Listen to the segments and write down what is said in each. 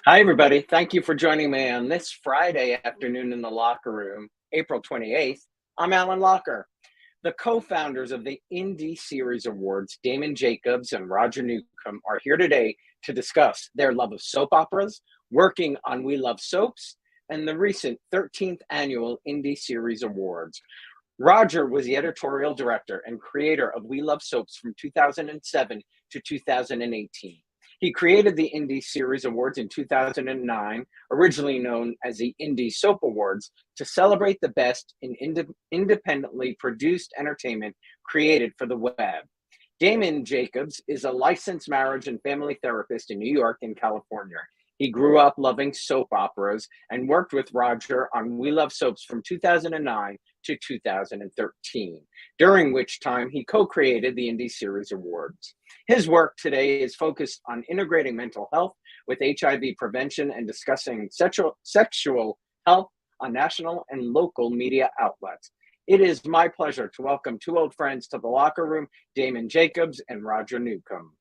Hi, everybody. Thank you for joining me on this Friday afternoon in the Locker Room, April 28th. I'm Alan Locher. The co-founders of the Indie Series Awards, Damon Jacobs and Roger Newcomb, are here today to discuss their love of soap operas, working on We Love Soaps, and the recent 13th annual Indie Series Awards. Roger was the editorial director and creator of We Love Soaps from 2007 to 2018. He created the Indie Series Awards in 2009, originally known as the Indie Soap Awards, to celebrate the best in independently produced entertainment created for the web. Damon Jacobs is a licensed marriage and family therapist in New York and California. He grew up loving soap operas and worked with Roger on We Love Soaps from 2009 to 2013, during which time he co-created the Indie Series Awards. His work today is focused on integrating mental health with HIV prevention and discussing sexual health on national and local media outlets. It is my pleasure to welcome two old friends to the Locker Room, Damon Jacobs and Roger Newcomb.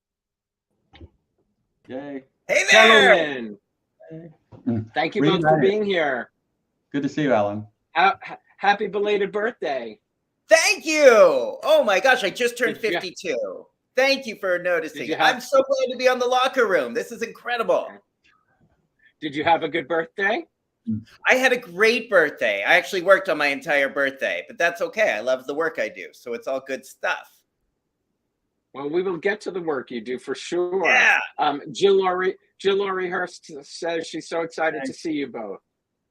Yay. Hey there! Gentlemen, thank you both for being here. Good to see you, Alan. Happy belated birthday. Thank you! Oh my gosh, I just turned 52. Thank you for noticing. I'm so glad to be on the Locker Room. This is incredible. Did you have a good birthday? I had a great birthday. I actually worked on my entire birthday, but that's okay. I love the work I do, so it's all good stuff. Well, we will get to the work you do for sure. Yeah. Jill Laurie Hurst says she's so excited to see you both.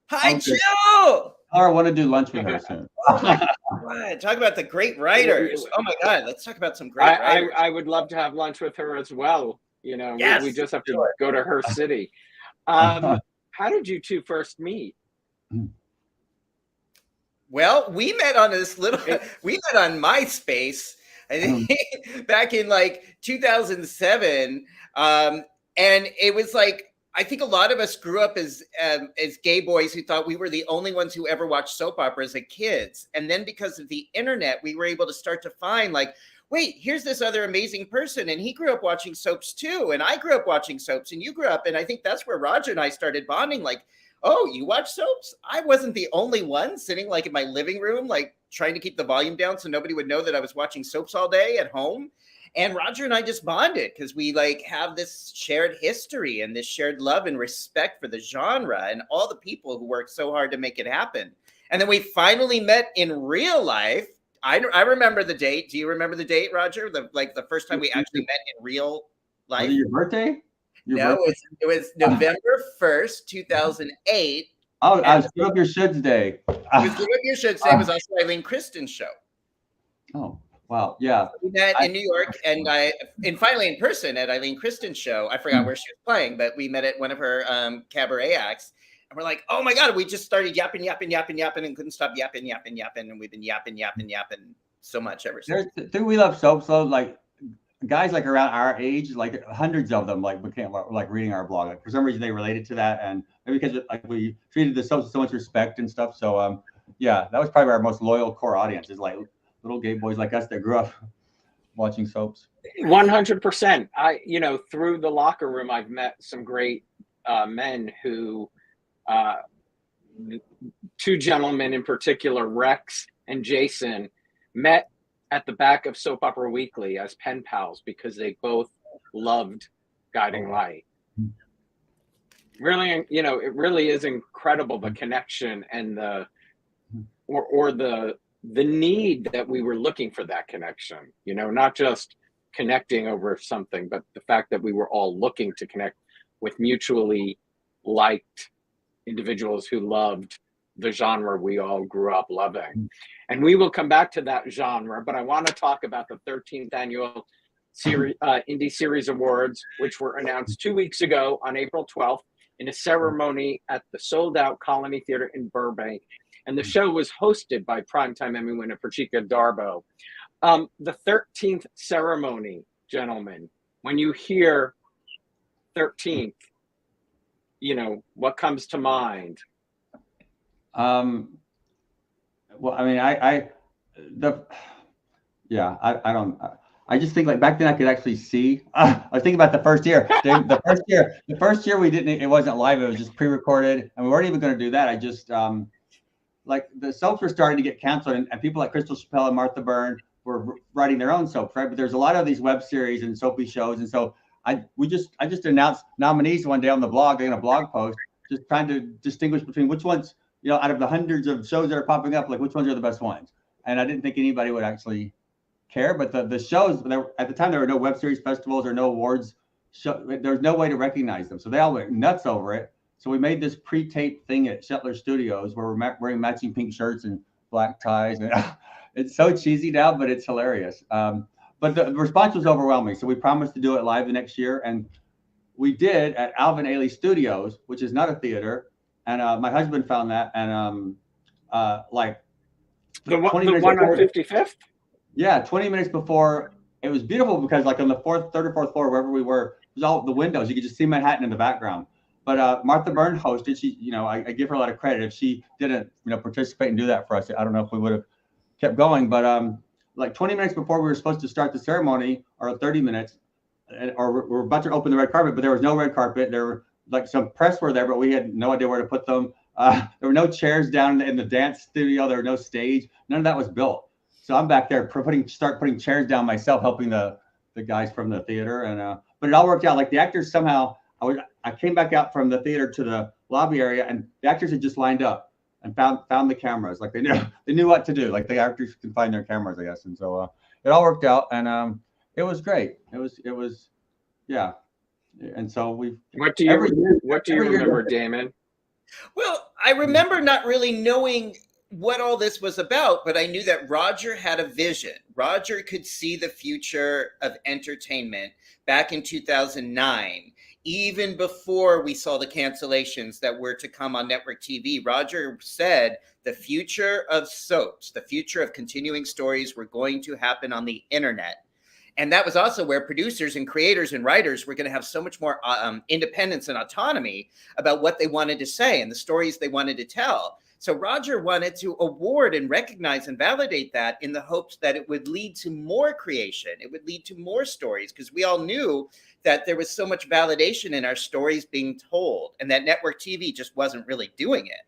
Hi, Jill! I want to do lunch with her soon. Oh my God. Talk about the great writers. Oh my God, let's talk about some great writers. I would love to have lunch with her as well. You know, yes, we just have to go to her city. How did you two first meet? Well, we met on we met on MySpace, I think, back in like 2007. And it was like, I think a lot of us grew up as gay boys who thought we were the only ones who ever watched soap operas as kids. And then because of the internet, we were able to start to find like, wait, here's this other amazing person. And he grew up watching soaps too. And I grew up watching soaps and you grew up. And I think that's where Roger and I started bonding. Like, oh, you watch soaps? I wasn't the only one sitting like in my living room, like trying to keep the volume down so nobody would know that I was watching soaps all day at home. And Roger and I just bonded because we like have this shared history and this shared love and respect for the genre and all the people who worked so hard to make it happen. And then we finally met in real life. I remember the date. Do you remember the date, Roger? The first time we actually met in real life. Was it your birthday? It was November 1st, 2008. Oh, I was Give Up Your Shoulds Day. It was Give Up Your Shoulds Day. It was also Eileen Kristen's show. Oh. Wow, yeah. We met in New York and finally in person at Eileen Kristen's show. I forgot where she was playing, but we met at one of her cabaret acts. And we're like, oh my God, we just started yapping and couldn't stop yapping. And we've been yapping so much ever since. We Love Soaps, though, like guys like around our age, like hundreds of them like became like reading our blog. Like, for some reason they related to that. And maybe because like we treated the soaps with so much respect and stuff. So yeah, that was probably our most loyal core audience is like little gay boys like us that grew up watching soaps. 100%. Through the Locker Room, I've met some great men who, two gentlemen in particular, Rex and Jason, met at the back of Soap Opera Weekly as pen pals because they both loved Guiding Light. Really, it really is incredible, the connection and the need that we were looking for that connection, not just connecting over something, but the fact that we were all looking to connect with mutually liked individuals who loved the genre we all grew up loving. And we will come back to that genre, but I want to talk about the 13th annual Indie Series Awards, which were announced 2 weeks ago on April 12th in a ceremony at the sold-out Colony Theater in Burbank. And the show was hosted by primetime Emmy winner Prachika Darbo. The 13th ceremony, gentlemen, when you hear 13th, what comes to mind? Well, I mean, I don't. I just think like back then I could actually see. I was thinking about the first year. The first year we didn't. It wasn't live. It was just pre-recorded, and we weren't even going to do that. I just like the soaps were starting to get canceled, and people like Crystal Chappelle and Martha Byrne were writing their own soaps, right? But there's a lot of these web series and soapy shows, and so I just announced nominees one day on the blog in a blog post, just trying to distinguish between which ones, out of the hundreds of shows that are popping up, like which ones are the best ones. And I didn't think anybody would actually care, but the shows at the time there were no web series festivals or no awards. There was no way to recognize them, so they all went nuts over it. So we made this pre-tape thing at Shetler Studios where we're wearing matching pink shirts and black ties, and it's so cheesy now, but it's hilarious. But the response was overwhelming, so we promised to do it live the next year, and we did at Alvin Ailey Studios, which is not a theater. And my husband found that, and like the one on 55th. Yeah, 20 minutes before. It was beautiful because like on the third or fourth floor, wherever we were, it was all the windows. You could just see Manhattan in the background. But Martha Byrne hosted. She, I give her a lot of credit. If she didn't, participate and do that for us, I don't know if we would have kept going. But like 20 minutes before we were supposed to start the ceremony, or 30 minutes, or we're about to open the red carpet, but there was no red carpet. There were like some press were there, but we had no idea where to put them. There were no chairs down in the dance studio. There were no stage. None of that was built. So I'm back there start putting chairs down myself, helping the guys from the theater. And but it all worked out. Like the actors somehow, I came back out from the theater to the lobby area, and the actors had just lined up and found the cameras. Like they knew what to do. Like the actors can find their cameras, I guess. And so it all worked out, and it was great. It was yeah. And so What do you remember, Damon? Well, I remember not really knowing what all this was about, but I knew that Roger had a vision. Roger could see the future of entertainment back in 2009, even before we saw the cancellations that were to come on network TV. Roger said the future of soaps, the future of continuing stories were going to happen on the internet. And that was also where producers and creators and writers were going to have so much more independence and autonomy about what they wanted to say and the stories they wanted to tell. So Roger wanted to award and recognize and validate that in the hopes that it would lead to more creation. It would lead to more stories, because we all knew that there was so much validation in our stories being told, and that network TV just wasn't really doing it.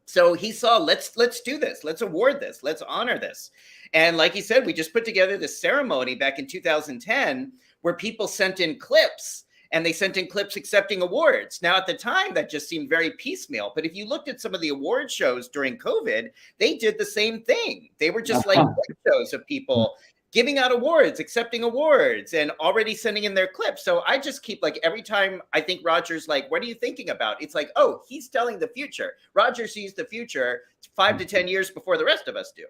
So he saw, let's do this. Let's award this. Let's honor this. And like he said, we just put together this ceremony back in 2010 where people sent in clips, and they sent in clips accepting awards. Now, at the time, that just seemed very piecemeal. But if you looked at some of the award shows during COVID, they did the same thing. They were just like shows of people giving out awards, accepting awards, and already sending in their clips. So I just keep like, every time I think Roger's like, what are you thinking about? It's like, oh, he's telling the future. Roger sees the future 5 to 10 years before the rest of us do.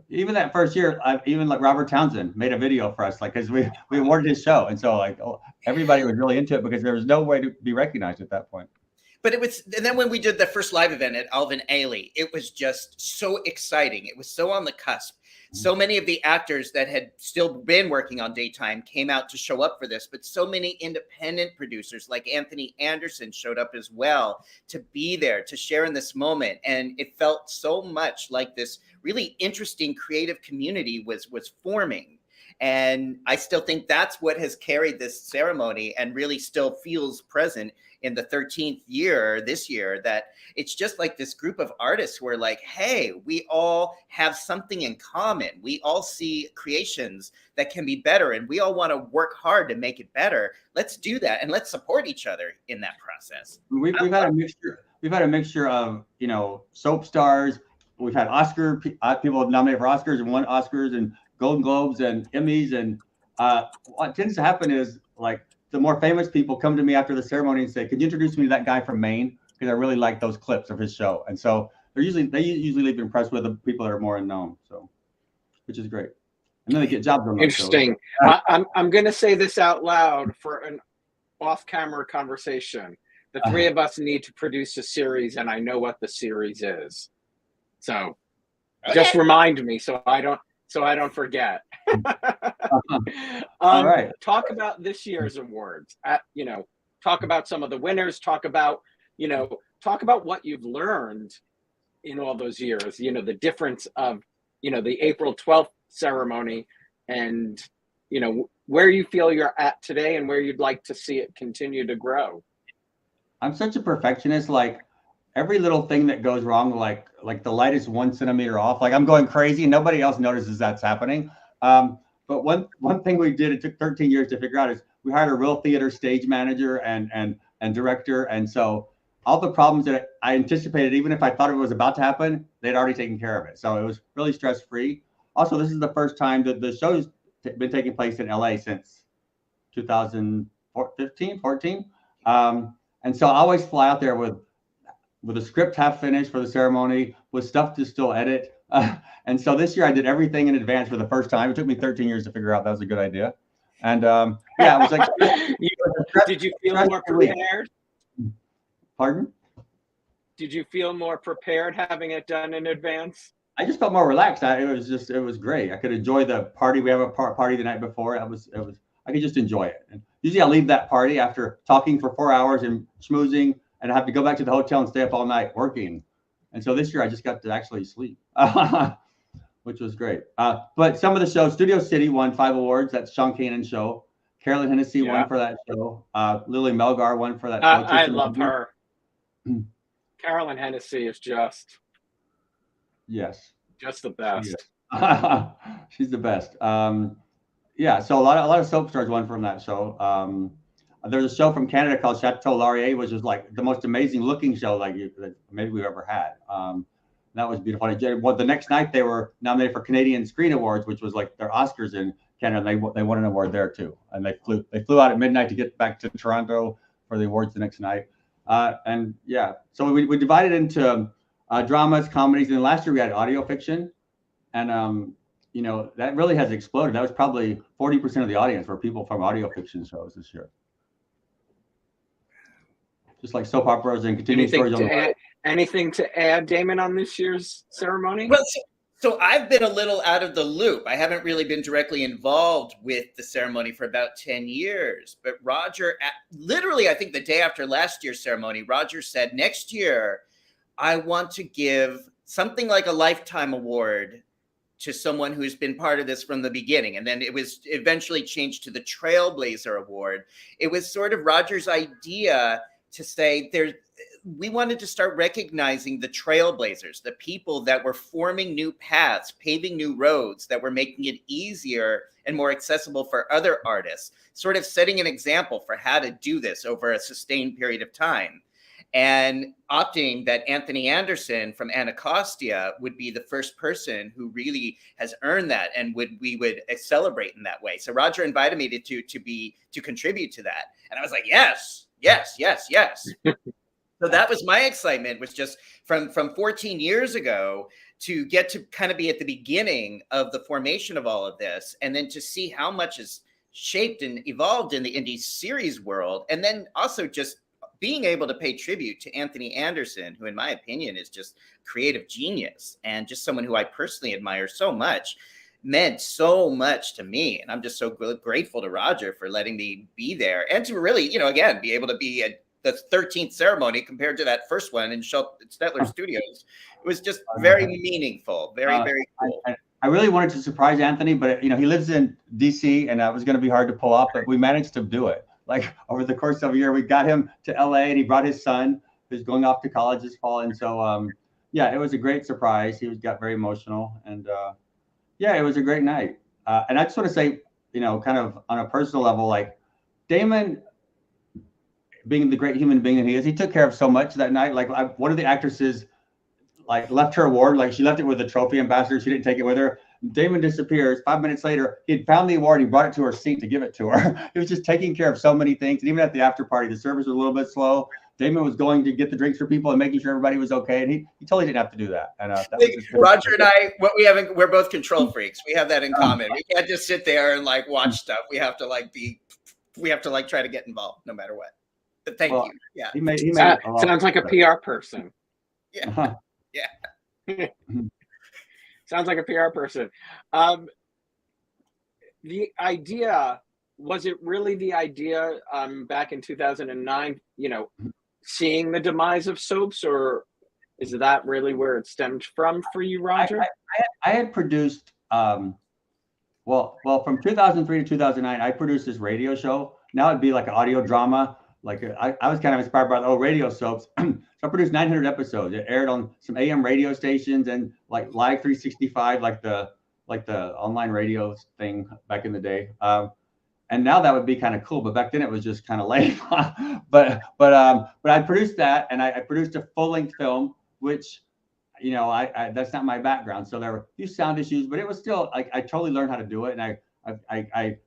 Even that first year, even like Robert Townsend made a video for us, like, because we awarded his show. And so like everybody was really into it because there was no way to be recognized at that point. But it was, and then when we did the first live event at Alvin Ailey, it was just so exciting. It was so on the cusp. So many of the actors that had still been working on daytime came out to show up for this, but so many independent producers like Anthony Anderson showed up as well to be there, to share in this moment. And it felt so much like this really interesting creative community was forming. And I still think that's what has carried this ceremony and really still feels present in the 13th year this year, that it's just like this group of artists who are like, hey, we all have something in common. We all see creations that can be better, and we all want to work hard to make it better. Let's do that, and let's support each other in that process. We've had a mixture. We've had a mixture of, soap stars. We've had Oscar people nominated for Oscars and won Oscars and Golden Globes and Emmys. And what tends to happen is, like, the more famous people come to me after the ceremony and say, could you introduce me to that guy from Maine? Because I really like those clips of his show. And so they usually leave impressed with the people that are more unknown. So, which is great. And then they get jobs on those Interesting. shows. I'm going to say this out loud for an off-camera conversation. The three of us need to produce a series, and I know what the series is. So just remind me so I don't forget. All right. Talk about this year's awards. Talk about some of the winners. Talk about what you've learned in all those years. The difference of the April 12th ceremony and you know, where you feel you're at today and where you'd like to see it continue to grow. I'm such a perfectionist. Like every little thing that goes wrong, like the light is 1 centimeter off, like I'm going crazy and nobody else notices that's happening. But one thing we did, it took 13 years to figure out, is we hired a real theater stage manager and director. And so all the problems that I anticipated, even if I thought it was about to happen, they'd already taken care of it. So it was really stress-free. Also, this is the first time that the show's been taking place in LA since 2015, 14. And so I always fly out there with a script half finished for the ceremony, with stuff to still edit. And so this year I did everything in advance for the first time. It took me 13 years to figure out that was a good idea. And yeah, it was like. Did you feel more prepared? Pardon? Did you feel more prepared having it done in advance? I just felt more relaxed. It was great. I could enjoy the party. We have a party the night before. I could just enjoy it. And usually I leave that party after talking for 4 hours and schmoozing, and I have to go back to the hotel and stay up all night working. And so this year I just got to actually sleep, which was great. But some of the shows, Studio City won 5 awards. That's Sean Kanan's show. Carolyn Hennessy won for that show. Lily Melgar won for that show. I love her. Carolyn Hennessy is just the best. She's the best. Yeah, so a lot of soap stars won from that show. There's a show from Canada called Chateau Laurier, which is like the most amazing looking show that maybe we've ever had. That was beautiful. Well, the next night they were nominated for Canadian Screen Awards, which was like their Oscars in Canada. They won an award there too, and they flew out at midnight to get back to Toronto for the awards the next night. And yeah, so we divided into dramas, comedies, and last year we had audio fiction, and you know, that really has exploded. That was probably 40% of the audience were people from audio fiction shows this year. Just like soap operas and continuing stories. Anything to add, Damon, on this year's ceremony? Well, so I've been a little out of the loop. I haven't really been directly involved with the ceremony for about 10 years. But Roger, literally, I think the day after last year's ceremony, Roger said, next year, I want to give something like a lifetime award to someone who's been part of this from the beginning. And then it was eventually changed to the Trailblazer Award. It was sort of Roger's idea to say we wanted to start recognizing the trailblazers, the people that were forming new paths, paving new roads, that were making it easier and more accessible for other artists, sort of setting an example for how to do this over a sustained period of time. And opting that Anthony Anderson from Anacostia would be the first person who really has earned that, and we would celebrate in that way. So Roger invited me to contribute to that, and I was like, yes. So that was my excitement, was just from 14 years ago to get to kind of be at the beginning of the formation of all of this, and then to see how much is shaped and evolved in the indie series world, and then also just being able to pay tribute to Anthony Anderson, who in my opinion is just creative genius and just someone who I personally admire so much, meant so much to me. And I'm just so grateful to Roger for letting me be there, and to really, you know, again, be able to be at the 13th ceremony compared to that first one in Stetler Studios. It was just very meaningful, very cool. I really wanted to surprise Anthony, but you know, he lives in DC, and that was going to be hard to pull off, but we managed to do it. Like over the course of a year, we got him to LA, and he brought his son, who's going off to college this fall. And so, yeah, it was a great surprise. He got very emotional, and yeah, it was a great night. And I just want to say, you know, kind of on a personal level, like Damon, being the great human being that he is, he took care of so much that night. Like one of the actresses, like left her award, like she left it with the trophy ambassador. She didn't take it with her. Damon disappears. 5 minutes later, he had found the award. He brought it to her seat to give it to her. He was just taking care of so many things. And even at the after party, the service was a little bit slow. Damon was going to get the drinks for people and making sure everybody was okay. And he totally didn't have to do that. And Roger and I, we're both control freaks. We have that in common. We can't just sit there and like watch stuff. We have to like try to get involved no matter what. But thank you. Yeah. He made sounds like a PR person. Yeah. Uh-huh. Yeah. Sounds like a PR person. The idea, was it really the idea back in 2009, you know, seeing the demise of soaps, or is that really where it stemmed from for you, Roger? I had produced Well, from 2003 to 2009, I produced this radio show. Now it'd be like an audio drama. Like I was kind of inspired by the old radio soaps. So I produced 900 episodes. It aired on some AM radio stations and like Live 365, like the online radio thing back in the day. And now that would be kind of cool, but back then it was just kind of lame. but I produced that, and I produced a full-length film, which, you know, I that's not my background, so there were a few sound issues, but it was still like I totally learned how to do it, and I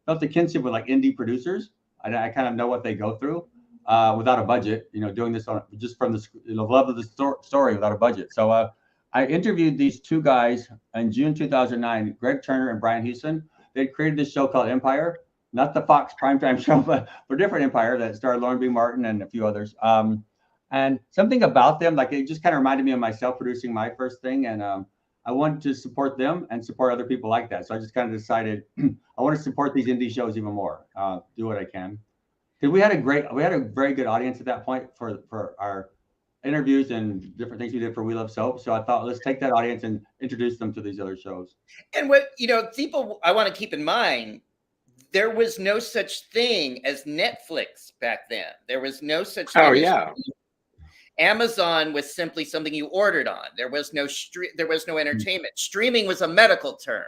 felt the kinship with like indie producers. I kind of know what they go through without a budget, you know, doing this on just from the love of the story without a budget. So I interviewed these two guys in June 2009, Greg Turner and Brian Houston. They created this show called Empire, not the Fox primetime show, but a different Empire that starred Lauren B. Martin and a few others. And something about them, like it just kind of reminded me of myself producing my first thing. And I wanted to support them and support other people like that. So I just kind of decided I want to support these indie shows even more, do what I can. Because we had a very good audience at that point for our interviews and different things we did for We Love Soap. So I thought, let's take that audience and introduce them to these other shows. And what, you know, people, I want to keep in mind, there was no such thing as Netflix back then. There was no such thing. Oh, yeah. Amazon was simply something you ordered on. There was no entertainment. Streaming was a medical term,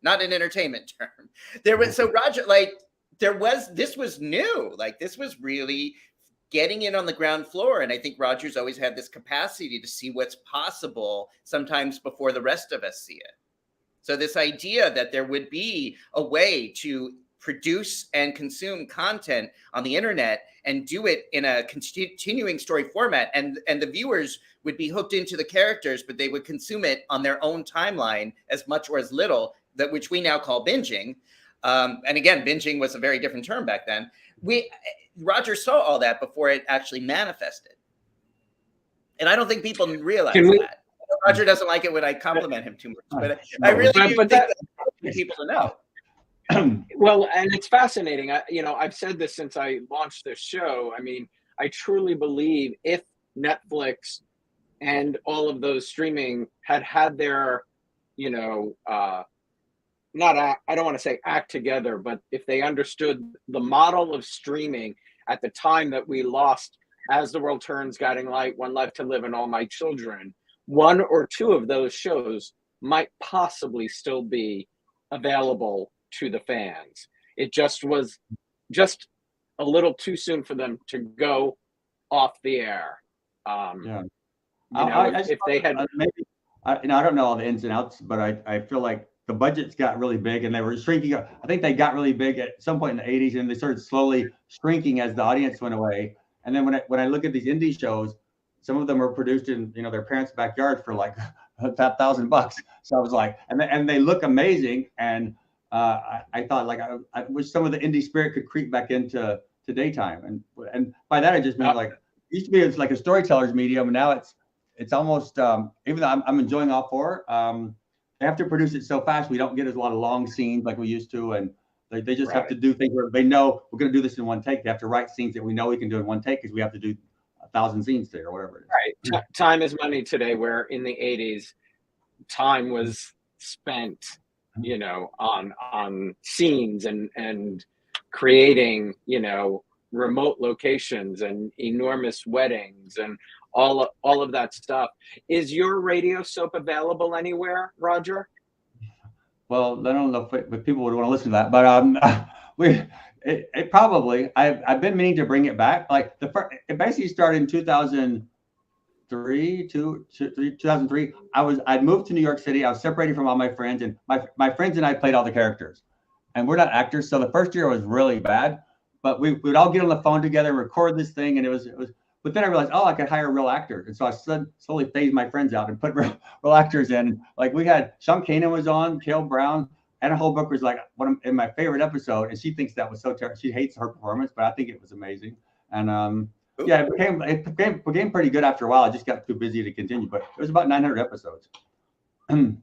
not an entertainment term. There was, so Roger, like, this was new. Like, this was really getting in on the ground floor. And I think Roger's always had this capacity to see what's possible sometimes before the rest of us see it. So this idea that there would be a way to produce and consume content on the internet and do it in a continuing story format, and the viewers would be hooked into the characters, but they would consume it on their own timeline as much or as little, that which we now call binging. And again, binging was a very different term back then. Roger saw all that before it actually manifested. And I don't think people realize that. Roger doesn't like it when I compliment him too much, but I really do think that's important for people to know. Well, and it's fascinating. I've said this since I launched this show. I mean, I truly believe if Netflix and all of those streaming had their, I don't want to say act together, but if they understood the model of streaming at the time that we lost As the World Turns, Guiding Light, One Life to Live, and All My Children, one or two of those shows might possibly still be available to the fans. It just was just a little too soon for them to go off the air. If they had, I don't know all the ins and outs, but I feel like the budgets got really big and they were shrinking. I think they got really big at some point in the 80s, and they started slowly shrinking as the audience went away. And then when I look at these indie shows, some of them were produced in their parents' backyard for like $1,000. So I was like, and they look amazing. And I thought, like, I wish some of the indie spirit could creep back into daytime. And by that I just meant, like, it used to be it's like a storyteller's medium, and now it's almost even though I'm enjoying all four, they have to produce it so fast we don't get a lot of long scenes like we used to, and they just have to do things where they know we're going to do this in one take. They have to write scenes that we know we can do in one take because we have to do 1,000 scenes today or whatever it is. Right. Time is money today, where in the 80s, time was spent, on scenes and creating, remote locations and enormous weddings and all of that stuff. Is your radio soap available anywhere, Roger? Well, I don't know if people would want to listen to that, but it probably. I've been meaning to bring it back. Like it basically started in 2003. I'd moved to New York City. I was separated from all my friends, and my friends and I played all the characters, and we're not actors. So the first year was really bad, but we would all get on the phone together and record this thing, and it was. But then I realized, I could hire a real actor, and so I slowly phased my friends out and put real actors in. Like we had Sean Kanan was on, Cale Brown, Anna Holbrook was like in my favorite episode, and she thinks that was so terrible. She hates her performance, but I think it was amazing. And it became pretty good after a while. I just got too busy to continue, but it was about 900 episodes. Oh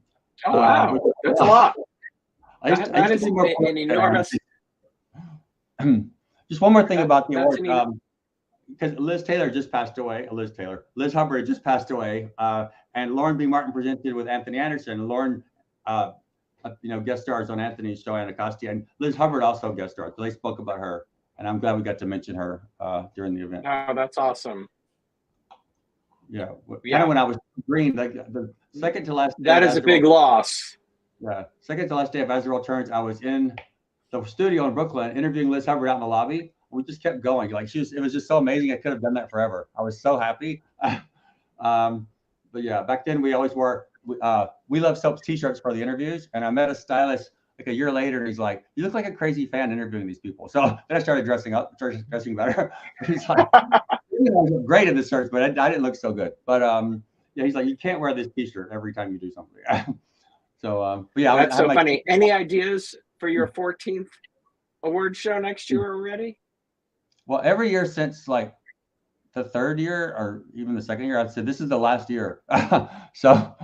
wow, that's a lot. That is an enormous. Just one more thing about the award. Because Liz Hubbard just passed away, and Lauren B. Martin presented with Anthony Anderson. Lauren guest stars on Anthony's show, Anacostia, and Liz Hubbard also guest starred. So they spoke about her, and I'm glad we got to mention her during the event. Oh, that's awesome. Yeah, kind of when I was green, like the second to last day. That is a big loss. Yeah, second to last day of As the World Turns, I was in the studio in Brooklyn interviewing Liz Hubbard out in the lobby. We just kept going. Like it was just so amazing. I could have done that forever. I was so happy. But yeah, back then we always wore We Love Soaps t-shirts for the interviews. And I met a stylist like a year later, and he's like, "You look like a crazy fan interviewing these people." So then I started dressing better. He's like, "You look great in the shirts, but I didn't look so good." But yeah, he's like, "You can't wear this t-shirt every time you do something." So but yeah, that's so funny. Any ideas for your 14th award show next year already? Well, every year since like the third year or even the second year, I've said this is the last year. So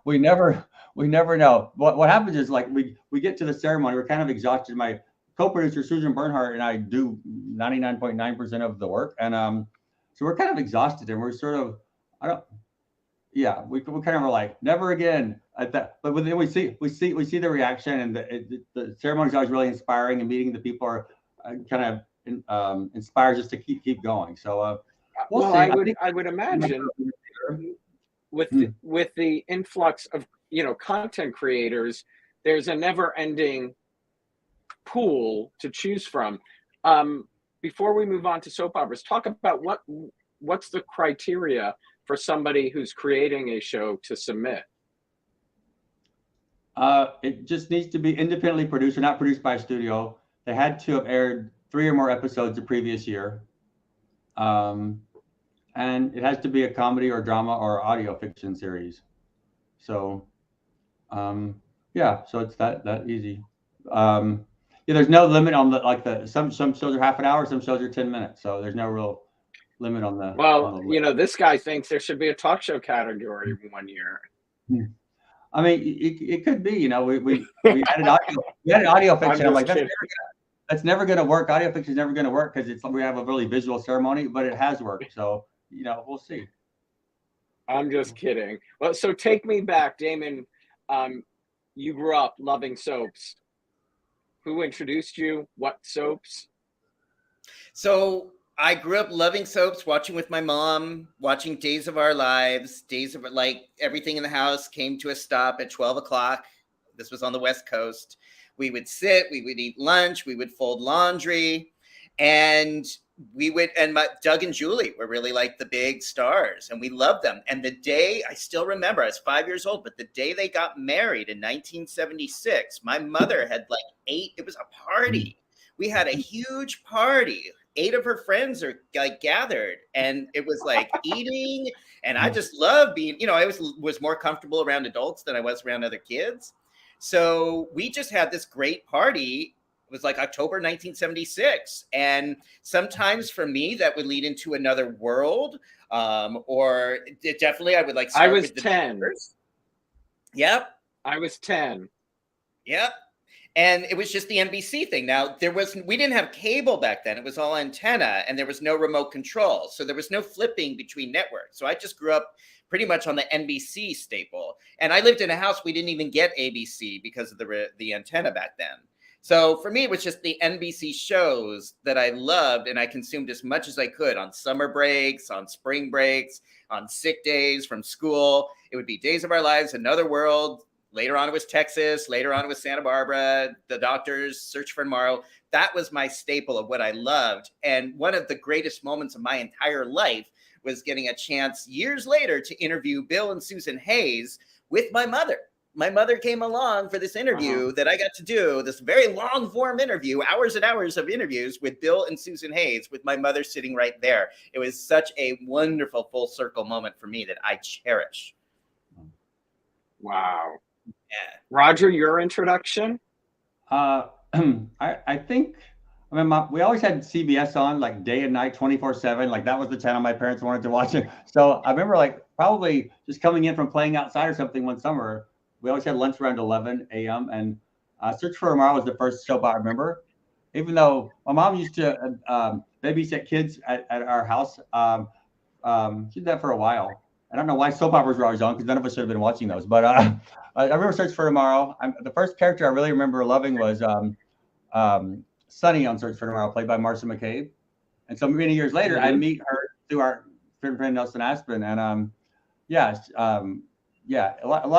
we never know. What happens is like we get to the ceremony, we're kind of exhausted. My co-producer Susan Bernhardt and I do 99.9% of the work, and so we're kind of exhausted, and we're sort of we kind of were like never again at that. But then we see the reaction, and the ceremony is always really inspiring, and meeting the people are kind of inspires us to keep going. So we'll see. I would imagine with the influx of content creators, there's a never-ending pool to choose from. Before we move on to soap operas, talk about what's the criteria for somebody who's creating a show to submit. It just needs to be independently produced, or not produced by a studio. They had to have aired 3 or more episodes the previous year. And it has to be a comedy or drama or audio fiction series. So, so it's that easy. There's no limit on some shows are half an hour, some shows are 10 minutes. So there's no real limit on the. Well, this guy thinks there should be a talk show category one year. I mean, it could be. We added audio. We added audio fiction. I'm like, that's never going to work. Audio fiction is never going to work because we have a really visual ceremony, but it has worked. So, we'll see. I'm just kidding. Well, so take me back, Damon. You grew up loving soaps. Who introduced you? What soaps? So I grew up loving soaps, watching with my mom, watching Days of Our Lives, everything in the house came to a stop at 12 o'clock. This was on the West Coast. We would sit, we would eat lunch, we would fold laundry, and Doug and Julie were really like the big stars, and we loved them. And the day, I still remember, I was 5 years old, but the day they got married in 1976, my mother had it was a party. We had a huge party. 8 of her friends are gathered, and it was eating. And I just loved being, I was more comfortable around adults than I was around other kids. So we just had this great party. It was October 1976. And sometimes for me, that would lead into another world. Or definitely I would start I was with the 10. Bears. Yep. I was 10. Yep. And it was just the NBC thing. Now we didn't have cable back then. It was all antenna, and there was no remote control. So there was no flipping between networks. So I just grew up pretty much on the NBC staple. And I lived in a house, we didn't even get ABC because of the antenna back then. So for me, it was just the NBC shows that I loved, and I consumed as much as I could on summer breaks, on spring breaks, on sick days from school. It would be Days of Our Lives, Another World. Later on, it was Texas. Later on, it was Santa Barbara, The Doctors, Search for Tomorrow. That was my staple of what I loved. And one of the greatest moments of my entire life was getting a chance years later to interview Bill and Susan Hayes with my mother. My mother came along for this interview that I got to do, this very long form interview, hours and hours of interviews with Bill and Susan Hayes, with my mother sitting right there. It was such a wonderful full circle moment for me that I cherish. Wow. Yeah. Roger, your introduction? I think, we always had CBS on day and night, 24/7. That was the channel my parents wanted to watch it. So I remember probably just coming in from playing outside or something one summer. We always had lunch around 11 a.m. and Search for Tomorrow was the first soap I remember. Even though my mom used to babysit kids at our house, she did that for a while. I don't know why soap operas were always on, because none of us should have been watching those. But I remember Search for Tomorrow. The first character I really remember loving was Sunny on Search for Tomorrow, played by Marcia McCabe. And so many years later, I meet her through our friend Nelson Aspen. And a lot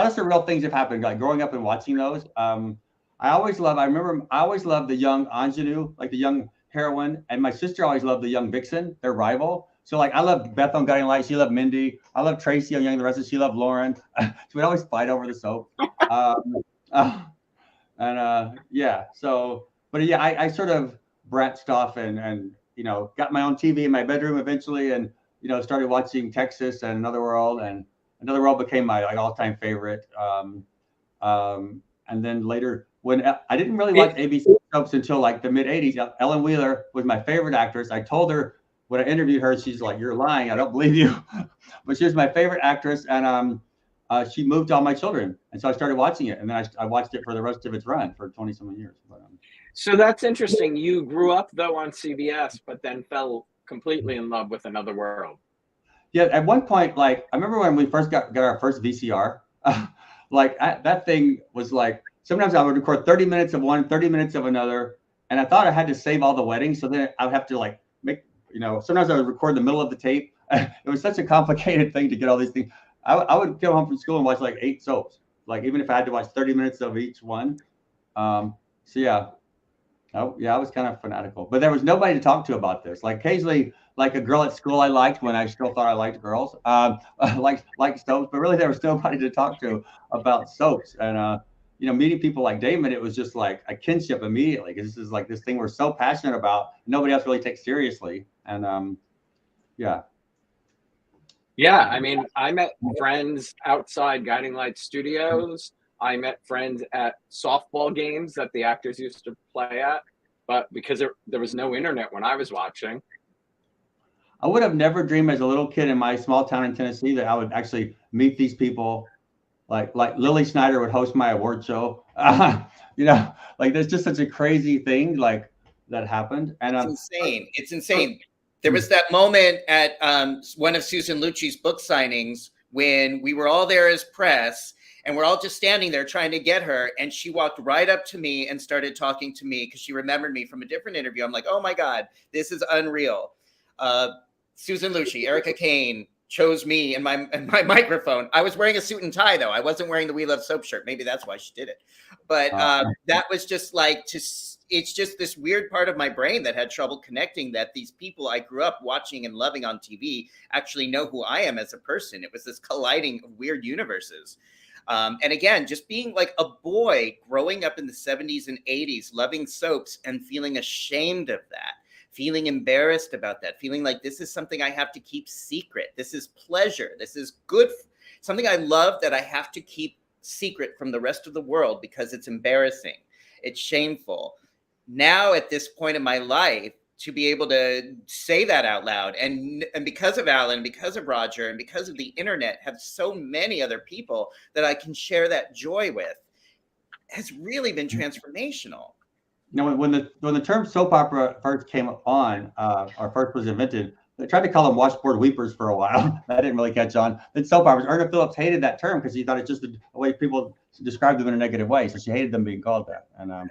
of surreal things have happened, like growing up and watching those. I always loved the young ingenue, like the young heroine. And my sister always loved the young vixen, their rival. So like I loved Beth on Guiding Light. She loved Mindy. I loved Tracy on Young and the Restless. She loved Lauren. So we'd always fight over the soap. I sort of branched off and got my own TV in my bedroom eventually, and started watching Texas and Another World, and Another World became my all-time favorite. And then later, when I didn't really watch ABC soaps until like the mid '80s, Ellen Wheeler was my favorite actress. I told her when I interviewed her, she's like, "You're lying. I don't believe you." But she was my favorite actress, and she moved to All My Children, and so I started watching it, and then I watched it for the rest of its run for 20-something years. But, so that's interesting. You grew up though on CBS, but then fell completely in love with Another World. Yeah, at one point, like I remember when we first got our first VCR, that thing was like, sometimes I would record 30 minutes of one, 30 minutes of another, and I thought I had to save all the weddings, so then I would have to like make, sometimes I would record the middle of the tape. It was such a complicated thing to get all these things. I would come home from school and watch like 8 soaps, like even if I had to watch 30 minutes of each one. I was kind of fanatical, but there was nobody to talk to about this. Like occasionally, like a girl at school I liked when I still thought I liked girls, like soaps, but really there was nobody to talk to about soaps. And meeting people like Damon, it was just like a kinship immediately, because this is like this thing we're so passionate about, nobody else really takes seriously. And Yeah, I mean, I met friends outside Guiding Light Studios. I met friends at softball games that the actors used to play at, but because there was no internet when I was watching. I would have never dreamed as a little kid in my small town in Tennessee that I would actually meet these people. Like Lily Snyder would host my award show. Like there's just such a crazy thing like that happened. And it's insane. It's insane. There was that moment at one of Susan Lucci's book signings when we were all there as press, and we're all just standing there trying to get her. And she walked right up to me and started talking to me because she remembered me from a different interview. I'm like, oh my God, this is unreal. Susan Lucci, Erica Kane chose me and my microphone. I was wearing a suit and tie though. I wasn't wearing the We Love Soap shirt. Maybe that's why she did it. But that was just like, it's just this weird part of my brain that had trouble connecting that these people I grew up watching and loving on TV actually know who I am as a person. It was this colliding of weird universes. And again, just being like a boy growing up in the 70s and 80s, loving soaps and feeling ashamed of that, feeling embarrassed about that, feeling like this is something I have to keep secret. This is pleasure. This is good. Something I love that I have to keep secret from the rest of the world because it's embarrassing. It's shameful. Now at this point in my life, to be able to say that out loud, and because of Alan, because of Roger, and because of the internet, have so many other people that I can share that joy with, has really been transformational. When the term soap opera first came on, or first was invented, they tried to call them washboard weepers for a while. That didn't really catch on. Then soap operas. Erna Phillips hated that term because she thought it's just a way people describe them in a negative way. So she hated them being called that. And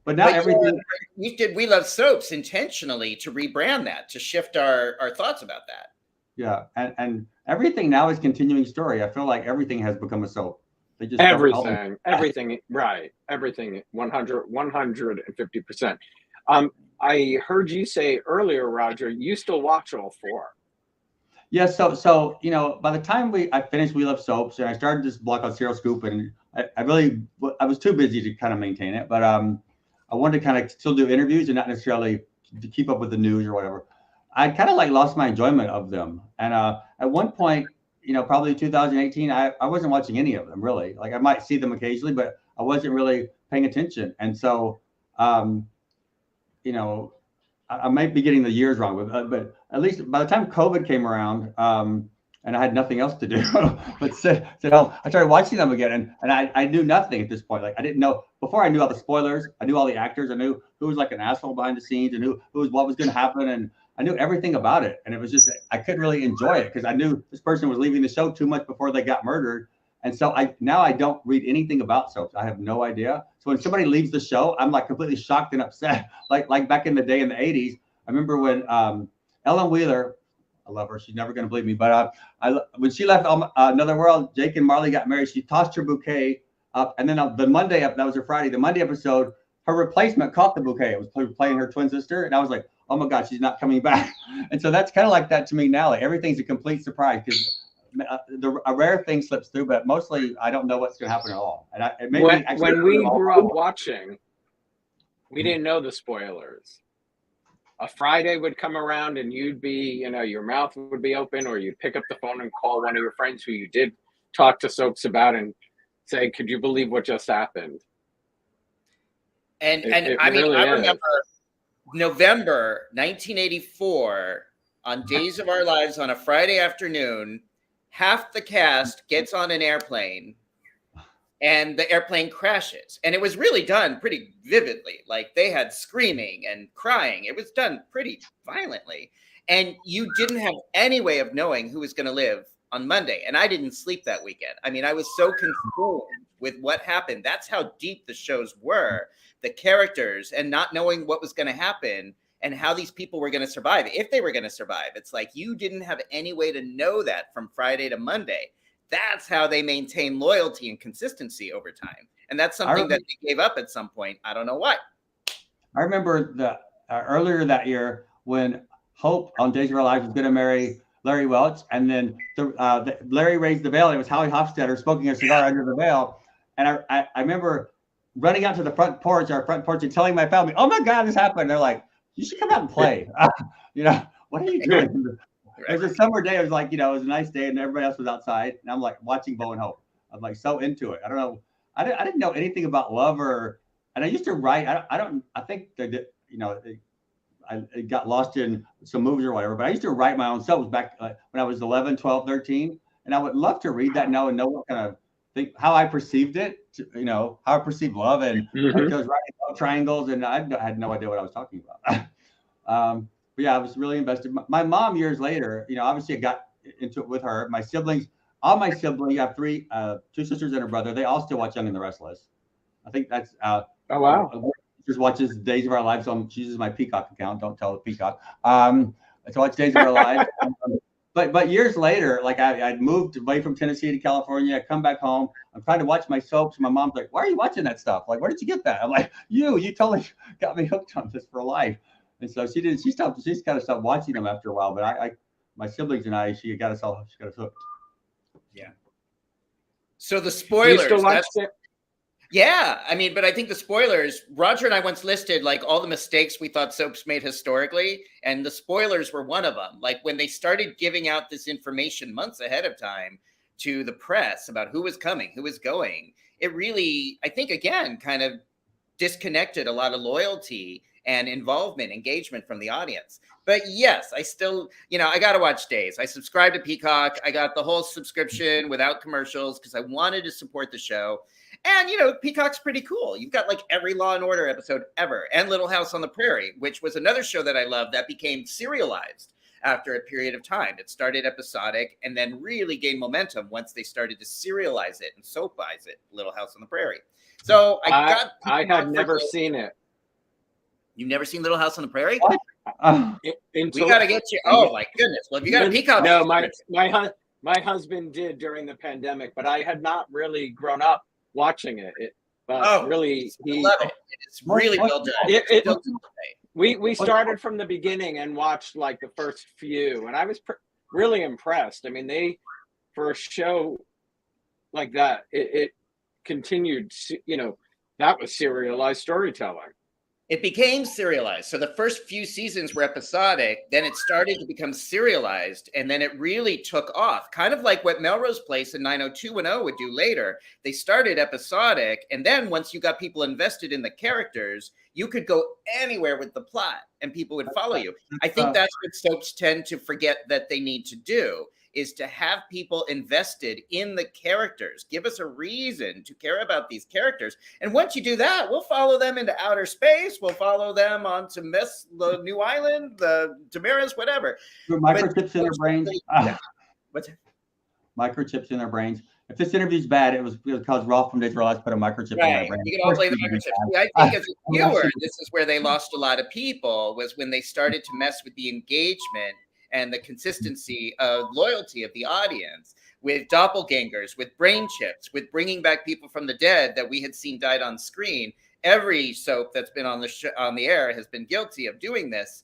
but now everything. We did We Love Soaps intentionally to rebrand that, to shift our thoughts about that. Yeah, and everything now is continuing story. I feel like everything has become a soap. They just everything, right? Everything, 150%. I heard you say earlier, Roger, you still watch all 4. Yeah, so by the time I finished We Love Soaps and I started this blog called Serial Scoop, and I was too busy to kind of maintain it, but I wanted to kind of still do interviews and not necessarily to keep up with the news or whatever. I kind of like lost my enjoyment of them, and at one point, probably 2018, I wasn't watching any of them really. Like I might see them occasionally, but I wasn't really paying attention, and so I might be getting the years wrong, but at least by the time COVID came around, and I had nothing else to do, but I started watching them again, and I knew nothing at this point. Like I didn't know, before I knew all the spoilers, I knew all the actors, I knew who was like an asshole behind the scenes, and who was what was going to happen, and I knew everything about it, and it was just I couldn't really enjoy it because I knew this person was leaving the show 2 months before they got murdered, and so I don't read anything about soaps. I have no idea. So when somebody leaves the show, I'm like completely shocked and upset. Like back in the day in the '80s, I remember when Ellen Wheeler, I love her. She's never going to believe me, but when she left Another World, Jake and Marley got married. She tossed her bouquet up, and then the Monday that was her Friday. The Monday episode, her replacement caught the bouquet. It was playing her twin sister, and I was like, oh my God, she's not coming back. And so that's kind of like that to me now. Like everything's a complete surprise because a rare thing slips through, but mostly I don't know what's going to happen at all. And when we grew up watching, we didn't know the spoilers. A Friday would come around and you'd be, your mouth would be open, or you'd pick up the phone and call one of your friends who you did talk to soaps about and say, could you believe what just happened? And I remember November 1984 on Days of Our Lives on a Friday afternoon, half the cast gets on an airplane and the airplane crashes. And it was really done pretty vividly. Like they had screaming and crying. It was done pretty violently. And you didn't have any way of knowing who was going to live on Monday. And I didn't sleep that weekend. I mean, I was so consumed with what happened. That's how deep the shows were, the characters, and not knowing what was going to happen and how these people were going to survive, if they were going to survive. It's like you didn't have any way to know that from Friday to Monday. That's how they maintain loyalty and consistency over time. And that's something that they gave up at some point. I don't know why. I remember earlier that year when Hope on Days of Our Lives was going to marry Larry Welch, and then Larry raised the veil, and it was Howie Hofstetter smoking a cigar under the veil. And I remember running out to the front porch, and telling my family, oh my God, this happened. They're like, you should come out and play. What are you doing? It was a summer day. It was like, it was a nice day and everybody else was outside. And I'm like watching Bo and Hope. I'm like so into it. I don't know. I didn't know anything about love and I used to write. I think that, I got lost in some movies or whatever, but I used to write my own soaps back when I was 11, 12, 13. And I would love to read that now and know what kind of how I perceived it, how I perceived love. And I was writing about triangles and I had no idea what I was talking about. But yeah, I was really invested. My mom, years later, obviously I got into it with her. My siblings, I have two sisters and a brother. They all still watch Young and the Restless. I think that's oh wow. Just watches Days of Our Lives. She uses my Peacock account. Don't tell the Peacock. So I watch Days of Our Lives. But years later, like I'd moved away from Tennessee to California. I come back home. I'm trying to watch my soaps. My mom's like, "Why are you watching that stuff? Like, where did you get that?" I'm like, "You totally got me hooked on this for life." And so she did. She's kind of stopped watching them after a while. But my siblings and she got us hooked. Yeah. So the spoilers. You still watch it? Yeah, I mean, but I think the spoilers, Roger and I once listed like all the mistakes we thought soaps made historically, and the spoilers were one of them. Like when they started giving out this information months ahead of time to the press about who was coming, who was going, it really, I think, again, kind of disconnected a lot of loyalty and involvement, engagement from the audience. But yes, I still, I got to watch Days. I subscribed to Peacock. I got the whole subscription without commercials because I wanted to support the show. And, Peacock's pretty cool. You've got like every Law and Order episode ever, and Little House on the Prairie, which was another show that I loved that became serialized after a period of time. It started episodic and then really gained momentum once they started to serialize it and soapize it, Little House on the Prairie. So I had never seen it. You've never seen Little House on the Prairie? We got to get you. Oh my goodness! Well, if you got a Peacock, no, my husband did during the pandemic, but I had not really grown up watching it. Really, I love it. It's really well done. We started from the beginning and watched like the first few, and I was really impressed. I mean, for a show like that, it continued. That was serialized storytelling. It became serialized. So the first few seasons were episodic, then it started to become serialized, and then it really took off. Kind of like what Melrose Place and 90210 would do later. They started episodic, and then once you got people invested in the characters, you could go anywhere with the plot, and people would follow you. I think that's what soaps tend to forget that they need to do, is to have people invested in the characters. Give us a reason to care about these characters. And once you do that, we'll follow them into outer space. We'll follow them onto the New Island, the Damaris, whatever. Microchips in their brains. What's that? Microchips in their brains. If this interview's bad, it was because Rolf from Digital Life put a microchip in their brain. You can all blame the microchips. I think as a viewer, this is where they lost a lot of people, was when they started to mess with the engagement and the consistency of loyalty of the audience with doppelgangers, with brain chips, with bringing back people from the dead that we had seen died on screen. Every soap that's been on the air has been guilty of doing this.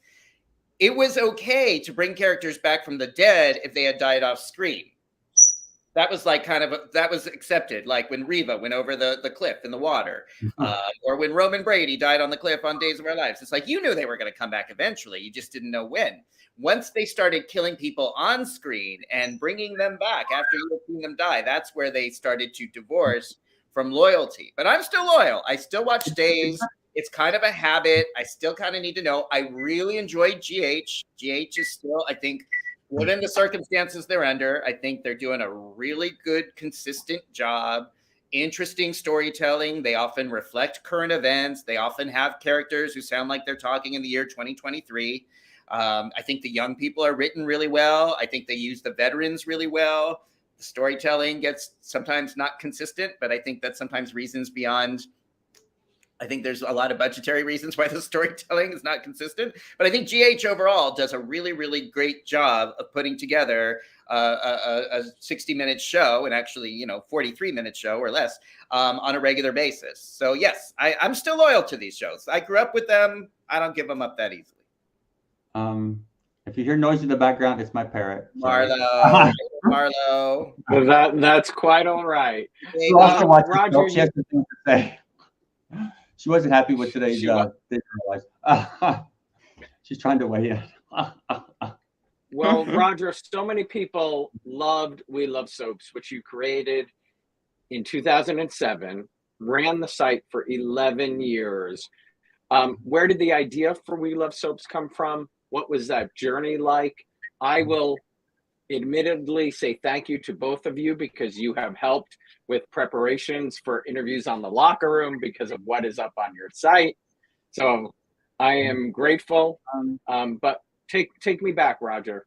It was okay to bring characters back from the dead if they had died off screen. That was like that was accepted. Like when Reva went over the cliff in the water, or when Roman Brady died on the cliff on Days of Our Lives. It's like, you knew they were going to come back eventually. You just didn't know when. Once they started killing people on screen and bringing them back after you had seen them die, that's where they started to divorce from loyalty. But I'm still loyal. I still watch Days. It's kind of a habit. I still kind of need to know. I really enjoyed GH. GH is still, I think, given the circumstances they're under, I think they're doing a really good, consistent job. Interesting storytelling. They often reflect current events. They often have characters who sound like they're talking in the year 2023. I think the young people are written really well. I think they use the veterans really well. The storytelling gets sometimes not consistent, but I think that's sometimes reasons beyond. I think there's a lot of budgetary reasons why the storytelling is not consistent. But I think GH overall does a really, really great job of putting together a 60-minute show, and actually, 43-minute show or less on a regular basis. So yes, I'm still loyal to these shows. I grew up with them. I don't give them up that easily. If you hear noise in the background, it's my parrot. Marlo. Well, that's quite all right. Roger, she has something to say. She wasn't happy with today's she's trying to weigh in. Well, Roger, so many people loved We Love Soaps, which you created in 2007, ran the site for 11 years. Where did the idea for We Love Soaps come from? What was that journey like? I will admittedly say thank you to both of you because you have helped with preparations for interviews on the Locker Room because of what is up on your site. So I am grateful. But take me back, Roger.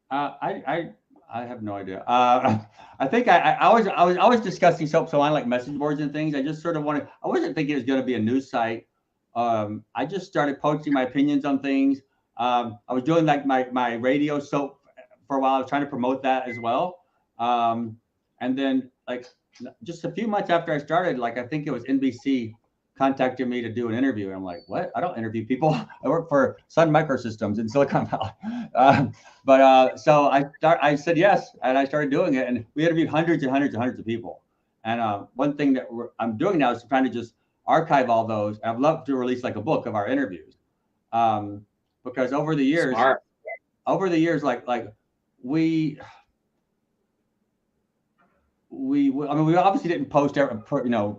I have no idea. I think I was discussing soaps on like message boards and things. I just sort of wanted. I wasn't thinking it was going to be a news site. I just started posting my opinions on things. I was doing like my radio soap for a while. I was trying to promote that as well. And then like just a few months after I started, like I think it was NBC contacted me to do an interview. And I'm like, what? I don't interview people. I work for Sun Microsystems in Silicon Valley. So I said yes, and I started doing it. And we interviewed hundreds and hundreds and hundreds of people. And one thing that I'm doing now is trying to just archive all those. I'd love to release like a book of our interviews. Because over the years, like we obviously didn't post,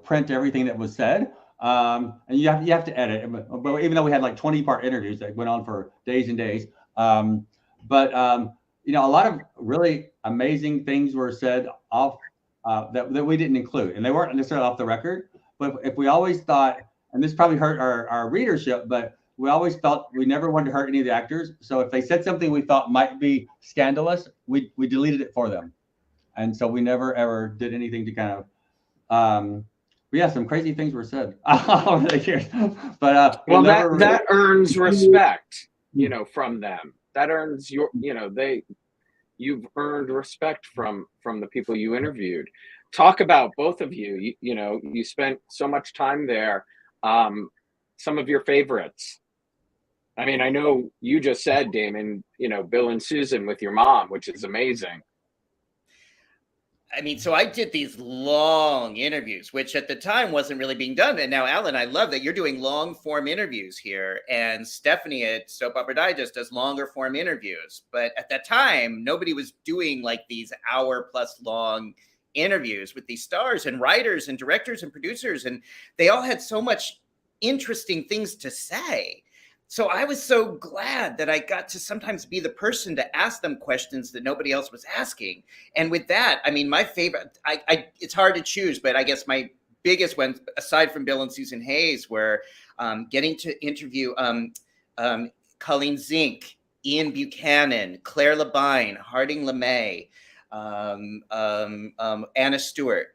print everything that was said. And you have to edit. But even though we had like 20-part interviews that went on for days and days, a lot of really amazing things were said off that we didn't include, and they weren't necessarily off the record. But if we always thought, and this probably hurt our readership, but we always felt we never wanted to hurt any of the actors. So if they said something we thought might be scandalous, we deleted it for them. And so we never ever did anything to kind of, some crazy things were said over the years. But that earns respect, from them. That earns you've earned respect from the people you interviewed. Talk about both of you. You spent so much time there. Some of your favorites. I mean, I know you just said, Damon, Bill and Susan with your mom, which is amazing. I mean, so I did these long interviews, which at the time wasn't really being done. And now, Alan, I love that you're doing long form interviews here. And Stephanie at Soap Opera Digest does longer form interviews. But at that time, nobody was doing like these hour-plus long interviews with these stars and writers and directors and producers. And they all had so much interesting things to say. so I was so glad that I got to sometimes be the person to ask them questions that nobody else was asking. And with that, I mean, my favorite, it's hard to choose, but I guess my biggest ones, aside from Bill and Susan Hayes, were getting to interview Colleen Zink, Ian Buchanan, Claire Labine, Harding LeMay, Anna Stewart.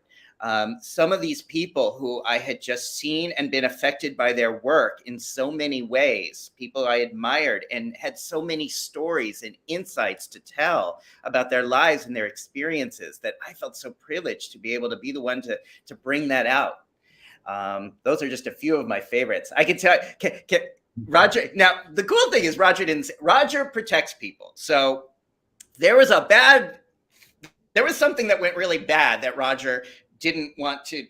Some of these people who I had just seen and been affected by their work in so many ways, people I admired and had so many stories and insights to tell about their lives and their experiences, that I felt so privileged to be able to be the one to bring that out. Those are just a few of my favorites. I can tell Roger. Now, the cool thing is Roger protects people. So there was something that went really bad that Roger didn't want to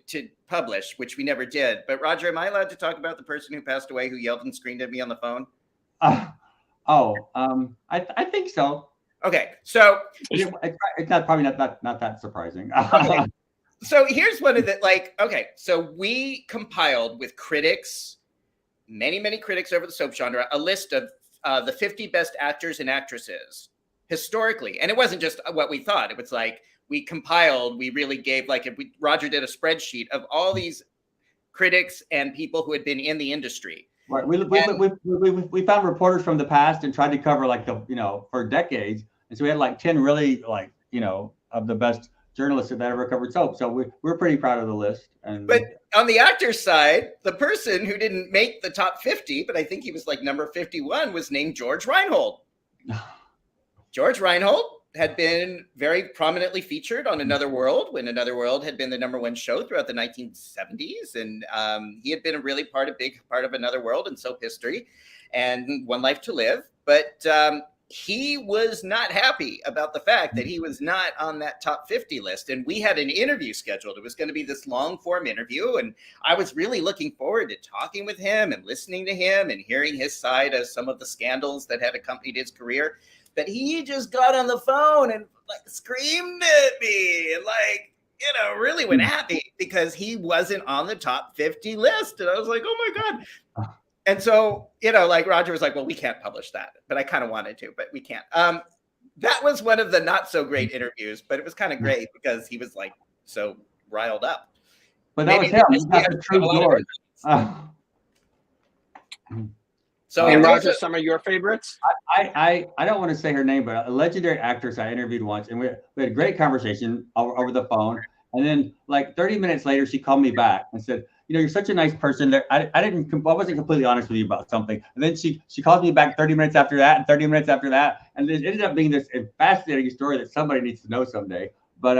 publish, which we never did. But Roger, am I allowed to talk about the person who passed away who yelled and screamed at me on the phone? I think so. Okay, so it's probably not that surprising. Okay. So here's one of the so we compiled with critics, many critics over the soap genre, a list of the 50 best actors and actresses historically, and it wasn't just what we thought. It was like we really gave Roger did a spreadsheet of all these critics and people who had been in the industry. Right. We found reporters from the past and tried to cover for decades, and so we had 10 really of the best journalists that ever covered soap. So we're pretty proud of the list. But on the actor's side, the person who didn't make the top 50, but I think he was number 51, was named George Reinhold. George Reinhold had been very prominently featured on Another World when Another World had been the #1 show throughout the 1970s. And he had been a really big part of Another World in soap history and One Life to Live. But he was not happy about the fact that he was not on that top 50 list. And we had an interview scheduled. It was going to be this long form interview. And I was really looking forward to talking with him and listening to him and hearing his side of some of the scandals that had accompanied his career. But he just got on the phone and screamed at me and really went at me because he wasn't on the top 50 list. And I was like, oh my God. And so, Roger was like, well, we can't publish that, but I kind of wanted to, but we can't. That was one of the not so great interviews, but it was kind of great because he was so riled up. But that was him. That's a true George. So, and Roger, some of your favorites? I don't want to say her name, but a legendary actress I interviewed once, and we had a great conversation over the phone. And then 30 minutes later, she called me back and said, you're such a nice person. I wasn't completely honest with you about something. And then she called me back 30 minutes after that and 30 minutes after that. And it ended up being this fascinating story that somebody needs to know someday. But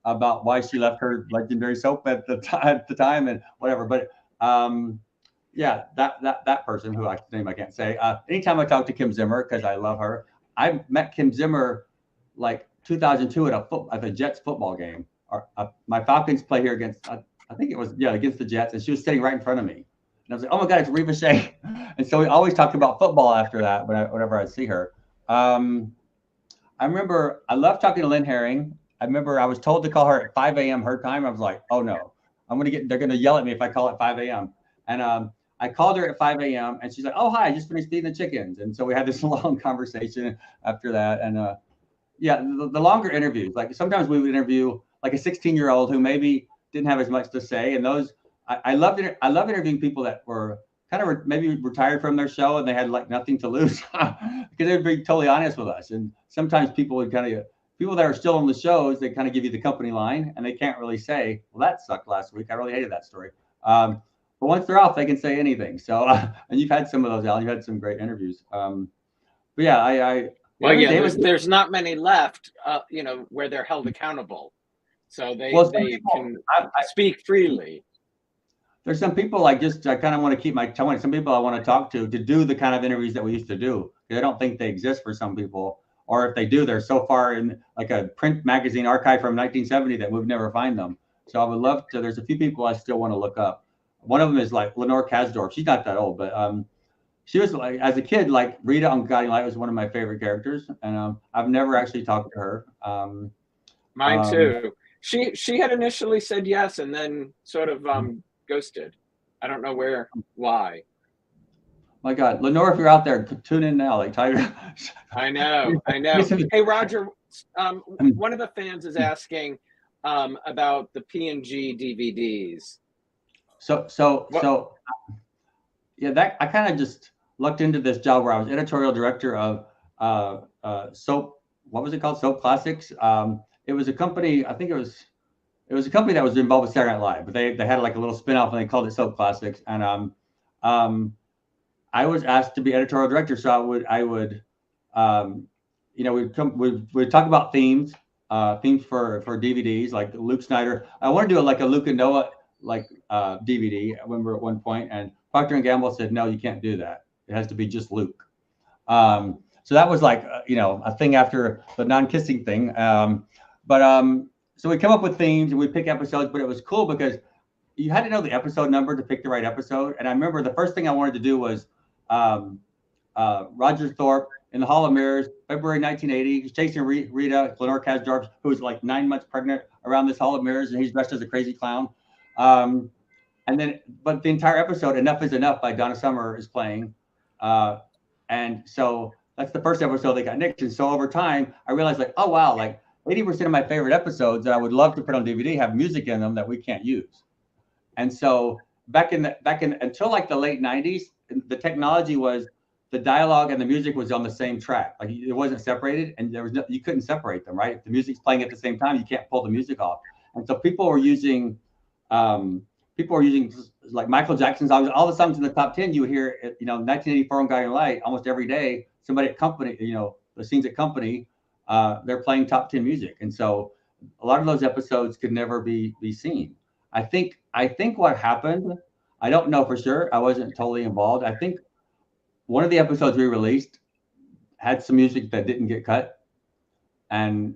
about why she left her legendary soap at the time and whatever. But yeah, that person who name I can't say. Anytime I talk to Kim Zimmer, because I love her, I met Kim Zimmer 2002 at the Jets football game. My Falcons play here against I think it was against the Jets, and she was sitting right in front of me. And I was like, oh my God, it's Ricochet. And so we always talked about football after that whenever I see her. I remember I love talking to Lynn Herring. I remember I was told to call her at 5 a.m. her time. I was like, oh no, they're gonna yell at me if I call at 5 a.m. And I called her at 5 a.m. and she's like, oh, hi, I just finished feeding the chickens. And so we had this long conversation after that. And the longer interviews, sometimes we would interview a 16-year-old who maybe didn't have as much to say. And those, I love interviewing people that were kind of maybe retired from their show and they had nothing to lose because they'd be totally honest with us. And sometimes people would people that are still on the shows, they kind of give you the company line and they can't really say, well, that sucked last week. I really hated that story. But once they're off, they can say anything. So, and you've had some of those, Alan. You had some great interviews. But yeah, there's not many left, where they're held accountable. So they can speak freely. There's some people I kind of want to keep my tongue. Some people I want to talk to do the kind of interviews that we used to do. I don't think they exist for some people. Or if they do, they're so far in a print magazine archive from 1970 that we've never find them. So I would love to. There's a few people I still want to look up. One of them is Lenore Kasdorf. She's not that old, but she was as a kid, Rita on Guiding Light was one of my favorite characters. And I've never actually talked to her. Mine too. She had initially said yes and then sort of ghosted. I don't know why. My God, Lenore, if you're out there, tune in now. Like Tiger. I know. Hey, Roger, one of the fans is asking about the PNG DVDs. So yeah, that I kind of just looked into this job where I was editorial director of Soap. What was it called? Soap Classics. It was a company. I think it was a company that was involved with Saturday Night Live, but they had like a little spinoff and they called it Soap Classics. And I was asked to be editorial director, so I would we'd talk about themes for DVDs like Luke Snyder. I want to do like a Luke and Noah DVD. I remember at one point, and Procter and Gamble said, no, you can't do that. It has to be just Luke. So that was like a thing after the non-kissing thing. So we come up with themes and we pick episodes, but it was cool because you had to know the episode number to pick the right episode. And I remember the first thing I wanted to do was Roger Thorpe in the Hall of Mirrors, February 1980. He's chasing Rita, Lenore Kasdorf, who was like 9 months pregnant, around this Hall of Mirrors, and he's dressed as a crazy clown. But the entire episode, Enough is Enough by Donna Summer is playing. And so that's the first episode they got nicked. And so over time, I realized like, oh, wow, like 80% of my favorite episodes that I would love to put on DVD have music in them that we can't use. And so back in until like the late 90s, the technology was the dialogue and the music was on the same track. Like it wasn't separated, and you couldn't separate them, right? If the music's playing at the same time, you can't pull the music off. And so people were using like Michael Jackson's songs. All the songs in the top 10 you would hear, 1984 on Guiding Light almost every day. Somebody at Company, the scenes at Company, they're playing top 10 music, and so a lot of those episodes could never be seen. I think what happened, I don't know for sure. I wasn't totally involved. I think one of the episodes we released had some music that didn't get cut, and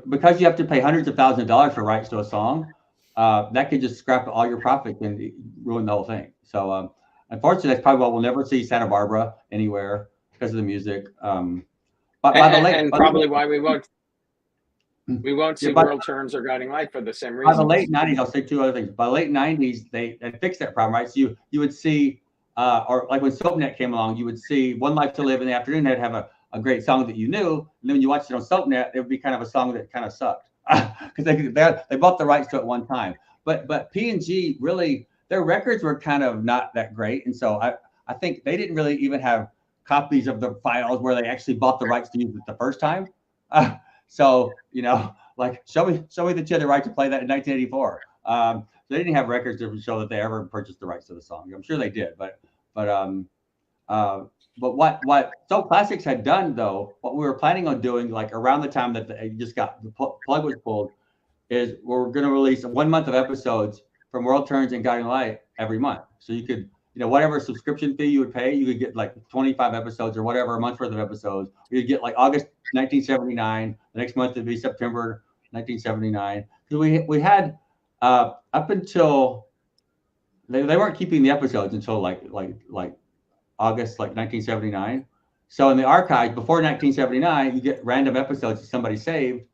because you have to pay hundreds of thousands of dollars for rights to a song, that could just scrap all your profits and ruin the whole thing. So unfortunately, that's probably why we'll never see Santa Barbara anywhere because of the music. But probably why we won't see World Turns or Guiding Light for the same reason. By the late 90s, I'll say two other things. By the late 90s, they fixed that problem, right? So you would see, or like when SoapNet came along, you would see One Life to Live in the afternoon. They'd have a great song that you knew, and then when you watched it on SoapNet, it would be kind of a song that kind of sucked because they bought the rights to it one time. But P&G really, their records were kind of not that great, and so I think they didn't really even have copies of the files where they actually bought the rights to use it the first time. So like show me that you had the right to play that in 1984. So they didn't have records to show that they ever purchased the rights to the song. I'm sure they did, but what Soap Classics had done though, what we were planning on doing, like around the time that the plug was pulled, is we're going to release 1 month of episodes from World Turns and Guiding Light every month. So you could, whatever subscription fee you would pay, you could get like 25 episodes or whatever, a month's worth of episodes. You'd get like August 1979. The next month would be September 1979. Because we had up until they weren't keeping the episodes until like August 1979. So in the archives before 1979, you get random episodes that somebody saved,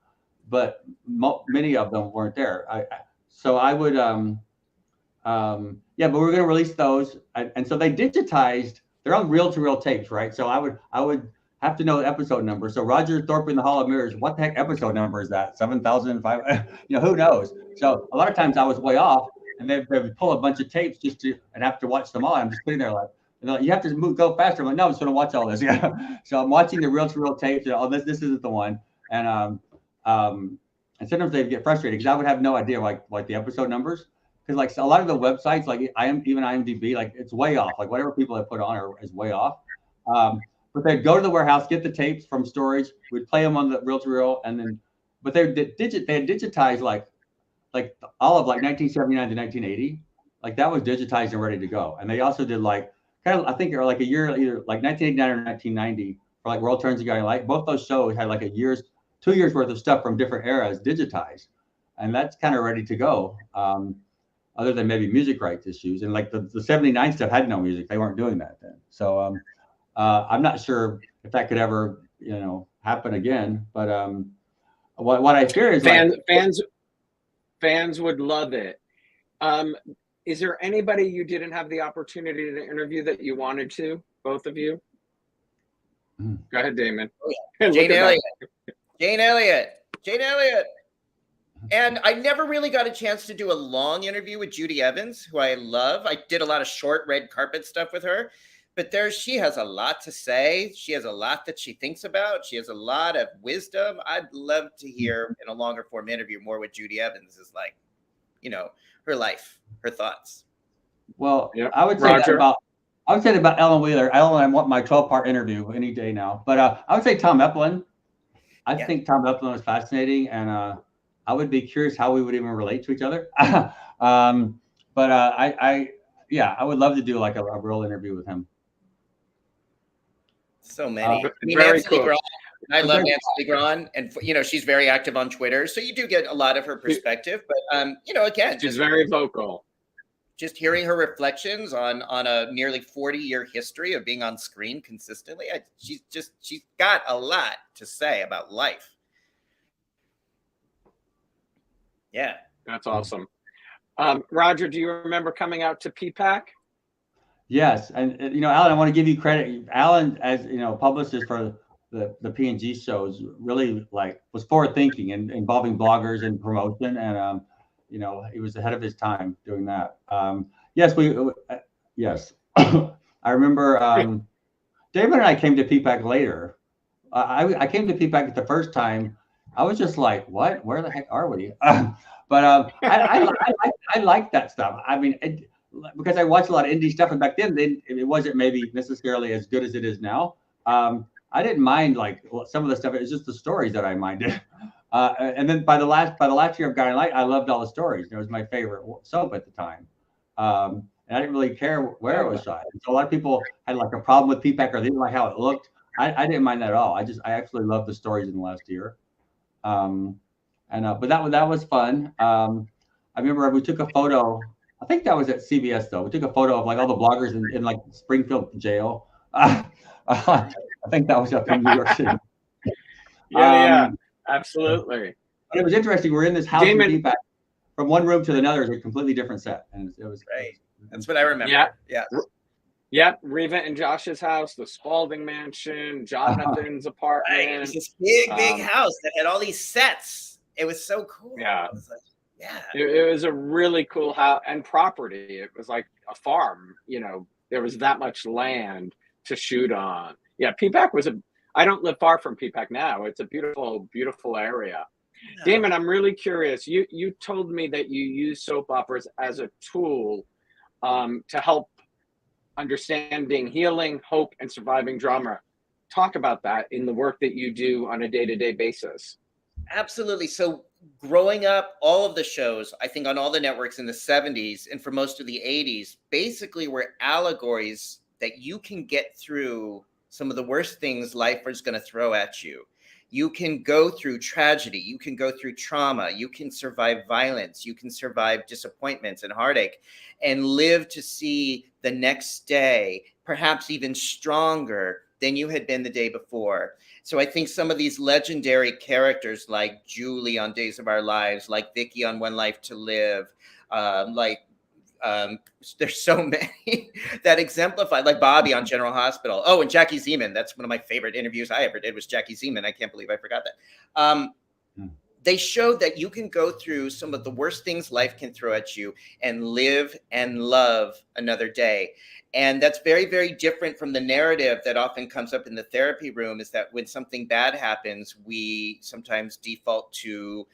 but many of them weren't there. So I would but we're going to release those, and so they digitized. They're on reel-to-reel tapes, right? So I would have to know the episode number. So Roger Thorpe in the Hall of Mirrors, what the heck episode number is that? 7,005? Who knows? So a lot of times I was way off, and they would pull a bunch of tapes and have to watch them all. I'm just sitting there like, you have to go faster. I'm like, no, I'm just going to watch all this. Yeah. So I'm watching the reel-to-reel tapes, and this isn't the one. And sometimes they get frustrated because I would have no idea like the episode numbers. Because like a lot of the websites, like even IMDb, like it's way off. Like whatever people have put on is way off. But they'd go to the warehouse, get the tapes from storage. We'd play them on the reel-to-reel, and then, but they had digitized like all of like 1979 to 1980. Like that was digitized and ready to go. And they also did like kind of, I think, or like a year, either like 1989 or 1990 for like World Turns and Guiding Light. Both those shows had like 2 years worth of stuff from different eras digitized, and that's kind of ready to go. Other than maybe music rights issues, and like the 79 stuff had no music. They weren't doing that then. So I'm not sure if that could ever, happen again. But what I fear is fans would love it. Is there anybody you didn't have the opportunity to interview that you wanted to, both of you? Go ahead, Damon. Oh, yeah. Jane Elliott. And I never really got a chance to do a long interview with Judy Evans, who I love. I did a lot of short red carpet stuff with her, but she has a lot to say. She has a lot that she thinks about. She has a lot of wisdom. I'd love to hear in a longer form interview more with Judy Evans is like, her life, her thoughts. Well, yep. I would say that about Ellen Wheeler. I want my 12-part interview any day now. But I would say Tom Eplin. I think Tom Eplin was fascinating, and I would be curious how we would even relate to each other. But I would love to do like a real interview with him. So many. Very cool. I love Nancy Legron, and she's very active on Twitter, so you do get a lot of her perspective. But again, she's very vocal. Just hearing her reflections on a nearly 40-year history of being on screen consistently, she's got a lot to say about life. Yeah, that's awesome. Roger, do you remember coming out to PPAC? Yes, and Alan, I want to give you credit. Alan, as publicist for the P&G shows, really was forward thinking and involving bloggers and promotion, and he was ahead of his time doing that. Yes. I remember Damon and I came to PPAC later. I came to PPAC the first time. I was just like, what? Where the heck are we? But I like that stuff. I mean, because I watched a lot of indie stuff, and back then it wasn't maybe necessarily as good as it is now. I didn't mind some of the stuff. It was just the stories that I minded. And then by the last year of Guiding Light, I loved all the stories. It was my favorite soap at the time. And I didn't really care where it was shot. And so a lot of people had a problem with PPAC, or they didn't like how it looked. I didn't mind that at all. I actually loved the stories in the last year. But that was fun. I remember we took a photo. I think that was at CBS though. We took a photo of all the bloggers in Springfield jail. I think that was up in New York City. Yeah, absolutely. But it was interesting. We're in this house in PPAC. From one room to another is a completely different set, and it was great. That's what I remember. Yeah. Reva and Josh's house, the Spalding mansion, Jonathan's apartment. Right. It was this big house that had all these sets. It was so cool. Yeah. It was a really cool house and property. It was like a farm. There was that much land to shoot on. Yeah, PPAC I don't live far from PPAC now. It's a beautiful, beautiful area. Yeah. Damon, I'm really curious. You told me that you use soap operas as a tool to help understanding healing, hope, and surviving drama. Talk about that in the work that you do on a day-to-day basis. Absolutely. So growing up, all of the shows, I think on all the networks in the 70s and for most of the 80s, basically were allegories that you can get through some of the worst things life is going to throw at you. You can go through tragedy. You can go through trauma. You can survive violence. You can survive disappointments and heartache and live to see the next day, perhaps even stronger than you had been the day before. So I think some of these legendary characters like Julie on Days of Our Lives, like Vicky on One Life to Live, there's so many that exemplify, like Bobby on General Hospital. Oh, and Jackie Zeman. That's one of my favorite interviews I ever did was Jackie Zeman. I can't believe I forgot that. They showed that you can go through some of the worst things life can throw at you and live and love another day. And that's very, very different from the narrative that often comes up in the therapy room, is that when something bad happens, we sometimes default to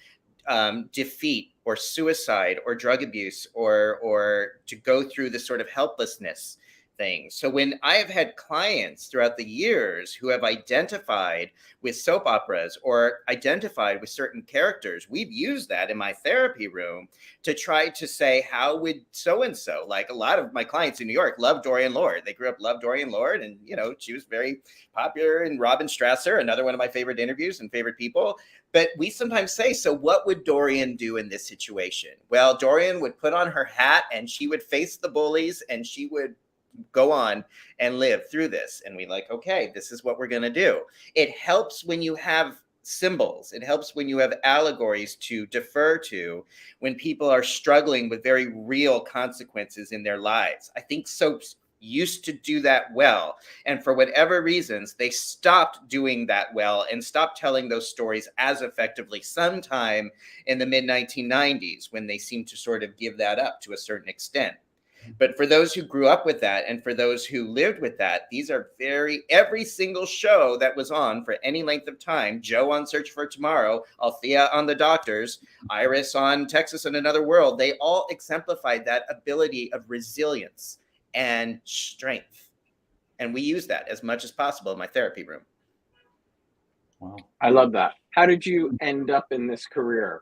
defeat or suicide or drug abuse or to go through this sort of helplessness thing. So when I have had clients throughout the years who have identified with soap operas or identified with certain characters, we've used that in my therapy room to try to say, how would so-and-so, like a lot of my clients in New York love Dorian Lord. They grew up, loved Dorian Lord. And, she was very popular. And Robin Strasser, another one of my favorite interviews and favorite people. But we sometimes say, so what would Dorian do in this situation? Well, Dorian would put on her hat and she would face the bullies and she would go on and live through this. And we okay, this is what we're going to do. It helps when you have symbols. It helps when you have allegories to defer to when people are struggling with very real consequences in their lives. I think soaps used to do that well. And for whatever reasons, they stopped doing that well and stopped telling those stories as effectively sometime in the mid 1990s, when they seemed to sort of give that up to a certain extent. But for those who grew up with that, and for those who lived with that, these are every single show that was on for any length of time, Joe on Search for Tomorrow, Althea on The Doctors, Iris on Texas and Another World, they all exemplified that ability of resilience and strength. And we use that as much as possible in my therapy room. Wow. I love that. How did you end up in this career?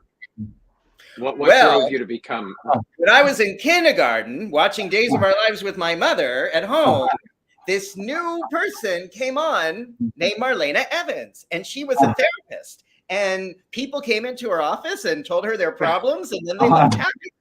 What drove you to become? When I was in kindergarten, watching Days of Our Lives with my mother at home, this new person came on named Marlena Evans, and she was a therapist. And people came into her office and told her their problems, and then they left happy.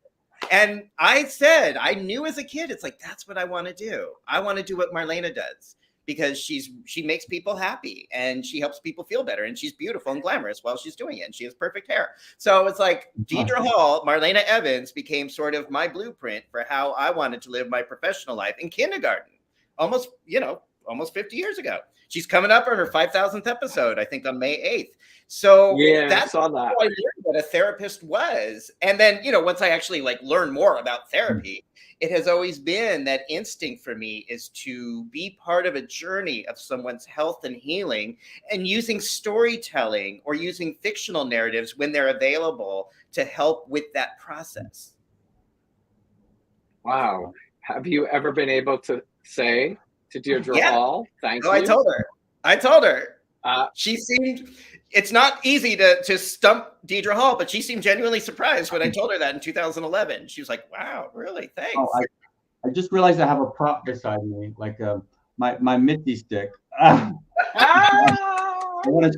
And I said, I knew as a kid, it's like, that's what I want to do. I want to do what Marlena does, because she makes people happy and she helps people feel better, and she's beautiful and glamorous while she's doing it, and she has perfect hair. So it's like Deidre Hall, Marlena Evans became sort of my blueprint for how I wanted to live my professional life in kindergarten, almost 50 years ago. She's coming up on her 5,000th episode, I think on May 8th. So that's how I learned what a therapist was. And then, once I actually learn more about therapy, it has always been that instinct for me is to be part of a journey of someone's health and healing, and using storytelling or using fictional narratives when they're available to help with that process. Wow. Have you ever been able to say to Deirdre Hall, thank you? I told her. She seemed, it's not easy to stump Deidre Hall, but she seemed genuinely surprised when I told her that in 2011. She was like, wow, really? Thanks. Oh, I just realized I have a prop beside me, my Mitzi stick. I want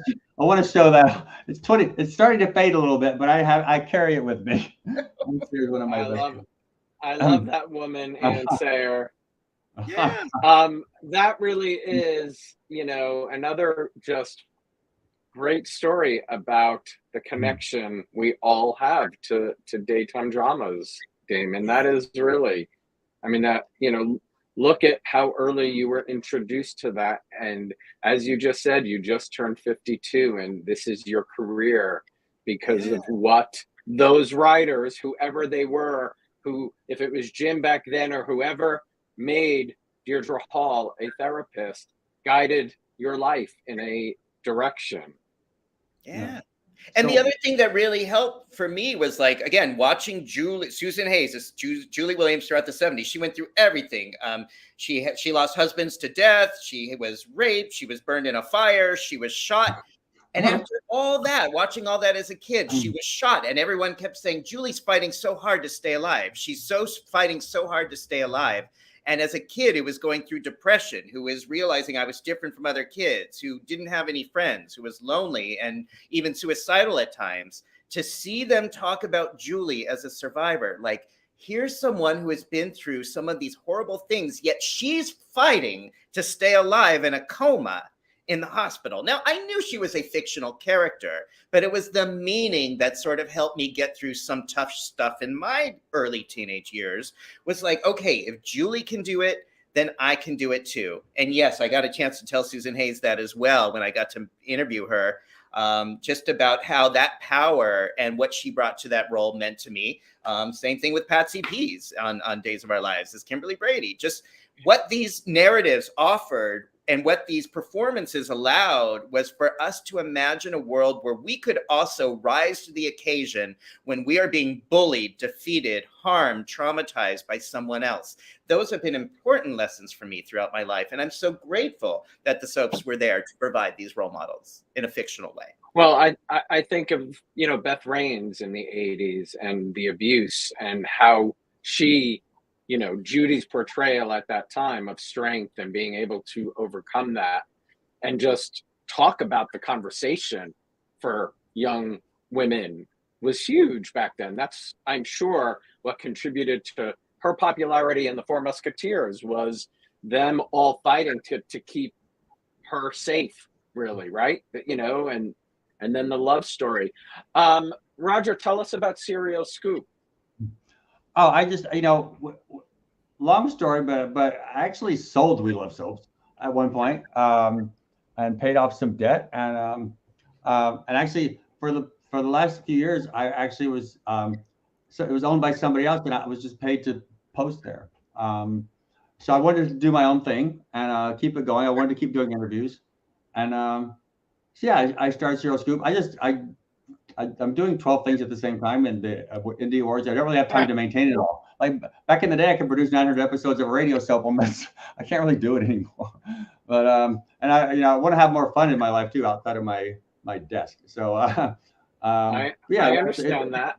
to show that. It's starting to fade a little bit, but I carry it with me. One of my I love that woman, Ann Sayer. Yeah. That really is, another just great story about the connection we all have to daytime dramas, Damon. That is really, look at how early you were introduced to that. And as you just said, you just turned 52, and this is your career because of what those writers, whoever they were, who, if it was Jim back then or whoever made Deirdre Hall a therapist, guided your life in a direction. Yeah. And the other thing that really helped for me was again, watching Susan Hayes, Julie Williams throughout the 70s. She went through everything. She lost husbands to death. She was raped. She was burned in a fire. She was shot. And after all that, watching all that as a kid, she was shot. And everyone kept saying, Julie's fighting so hard to stay alive. She's fighting so hard to stay alive. And as a kid who was going through depression, who was realizing I was different from other kids, who didn't have any friends, who was lonely and even suicidal at times, to see them talk about Julie as a survivor, here's someone who has been through some of these horrible things, yet she's fighting to stay alive in a coma in the hospital. Now, I knew she was a fictional character, but it was the meaning that sort of helped me get through some tough stuff in my early teenage years. Was okay, if Julie can do it, then I can do it too. And yes, I got a chance to tell Susan Hayes that as well when I got to interview her, just about how that power and what she brought to that role meant to me. Same thing with Patsy Pease on Days of Our Lives as Kimberly Brady. Just what these narratives offered and what these performances allowed was for us to imagine a world where we could also rise to the occasion when we are being bullied, defeated, harmed, traumatized by someone else. Those have been important lessons for me throughout my life. And I'm so grateful that the soaps were there to provide these role models in a fictional way. Well, I think of, Beth Raines in the 80s and the abuse and how she, Judy's portrayal at that time of strength and being able to overcome that and just talk about the conversation for young women was huge back then. That's, I'm sure, what contributed to her popularity in the Four Musketeers was them all fighting to keep her safe, really, right? and then the love story. Roger, tell us about Serial Scoop. Oh, I just, long story, but I actually sold We Love Soaps at one point, and paid off some debt, and actually for the last few years, I actually was, so it was owned by somebody else, and I was just paid to post there. So I wanted to do my own thing and keep it going. I wanted to keep doing interviews, and so yeah, I started Serial Scoop. I'm doing 12 things at the same time in the Indie Awards. I don't really have time to maintain it all. Like back in the day, I could produce 900 episodes of a radio supplement. I can't really do it anymore. But and I want to have more fun in my life too, outside of my desk. So I understand that.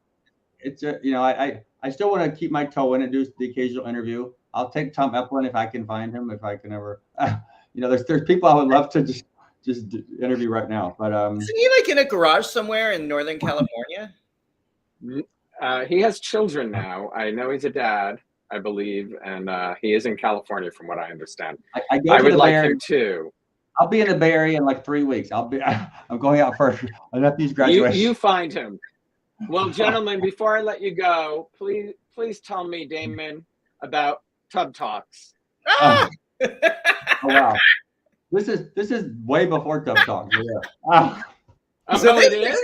It's I still want to keep my toe in and do the occasional interview. I'll take Tom Eplin if I can find him. If I can ever, there's people I would love to just interview right now. But isn't he like in a garage somewhere in Northern California? He has children now. I know he's a dad, I believe, and he is in California, from what I understand. I would like him too. I'll be in the Bay Area in like 3 weeks. I'm going out for a nephew's graduation. You find him. Well, gentlemen, before I let you go, please tell me, Damon, about Tub Talks. Oh wow. This is way before Tub Talks. Yeah. So it is?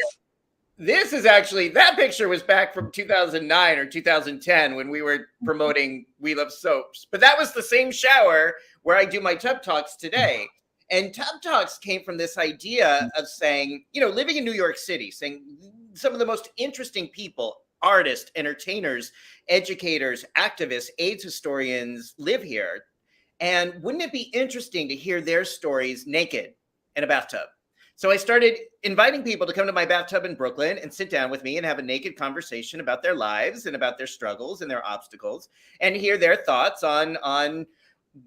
This is actually, that picture was back from 2009 or 2010 when we were promoting We Love Soaps. But that was the same shower where I do my Tub Talks today. And Tub Talks came from this idea of saying, living in New York City, saying some of the most interesting people, artists, entertainers, educators, activists, AIDS historians live here. And wouldn't it be interesting to hear their stories naked in a bathtub? So I started inviting people to come to my bathtub in Brooklyn and sit down with me and have a naked conversation about their lives and about their struggles and their obstacles, and hear their thoughts on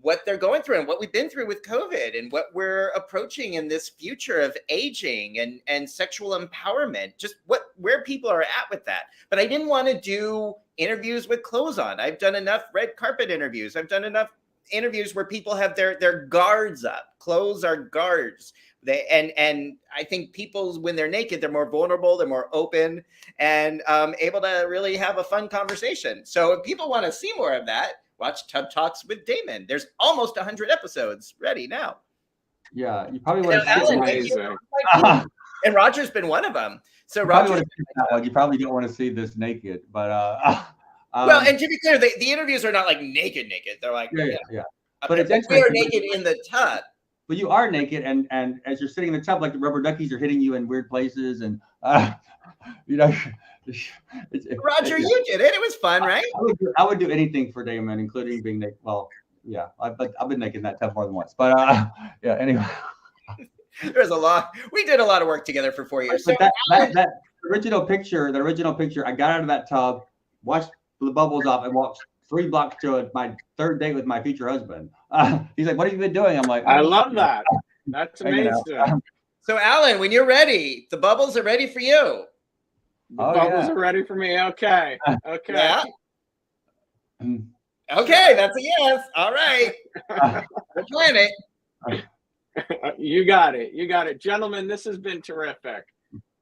what they're going through and what we've been through with COVID and what we're approaching in this future of aging and sexual empowerment, just where people are at with that. But I didn't want to do interviews with clothes on. I've done enough red carpet interviews. I've done enough interviews where people have their guards up. Clothes are guards. And I think people, when they're naked, they're more vulnerable, they're more open, and able to really have a fun conversation. So if people want to see more of that, watch Tub Talks with Damon. There's almost 100 episodes ready now. Yeah, you probably want to see amazing. And Roger's been one of them. So you probably don't want to see this naked, but well, and to be clear, the interviews are not like naked. They're like yeah. But it's we are naked in the tub. But you are naked, and as you're sitting in the tub, like the rubber duckies are hitting you in weird places, and Roger, you did it. It was fun, right? I would do anything for Damon, including being naked. Well, yeah, I've been naked in that tub more than once. But yeah, anyway. We did a lot of work together for 4 years. But that original picture, I got out of that tub, watched the bubbles off, and walked 3 blocks to my third date with my future husband. He's like, "What have you been doing?" I'm like, "I love that. That's amazing." So, Alan, when you're ready, the bubbles are ready for you. The bubbles are ready for me. Okay. Yeah. Okay, that's a yes. All right. We'll plan it. You got it. Gentlemen, this has been terrific.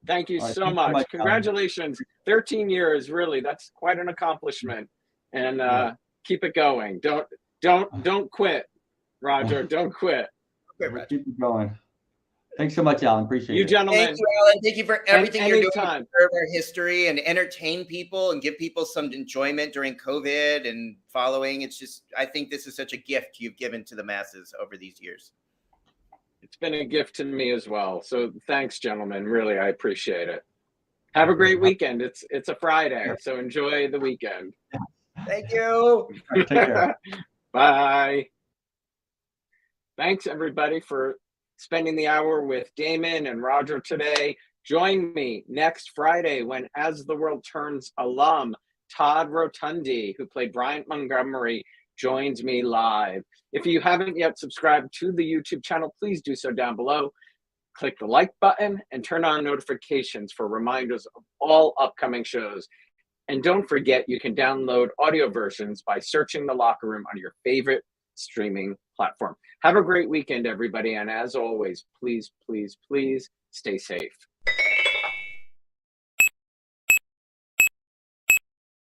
Thank you so much. Congratulations. 13 years, really. That's quite an accomplishment. And keep it going. Don't quit, Roger. Don't quit. Keep it going. Thanks so much, Alan. Appreciate it. You gentlemen. Thank you, Alan. Thank you for everything you're doing to preserve our history and entertain people and give people some enjoyment during COVID and following. It's just, I think this is such a gift you've given to the masses over these years. It's been a gift to me as well. So thanks, gentlemen. Really, I appreciate it. Have a great weekend. It's a Friday, so enjoy the weekend. Thank you. Take care. Bye. Thanks, everybody, for spending the hour with Damon and Roger today. Join me next Friday when As the World Turns alum Todd Rotundi, who played Bryant Montgomery, joins me live. If you haven't yet subscribed to the YouTube channel, please do so down below. Click the like button and turn on notifications for reminders of all upcoming shows. And don't forget, you can download audio versions by searching The Locker Room on your favorite streaming platform. Have a great weekend, everybody. And as always, please, please, please stay safe.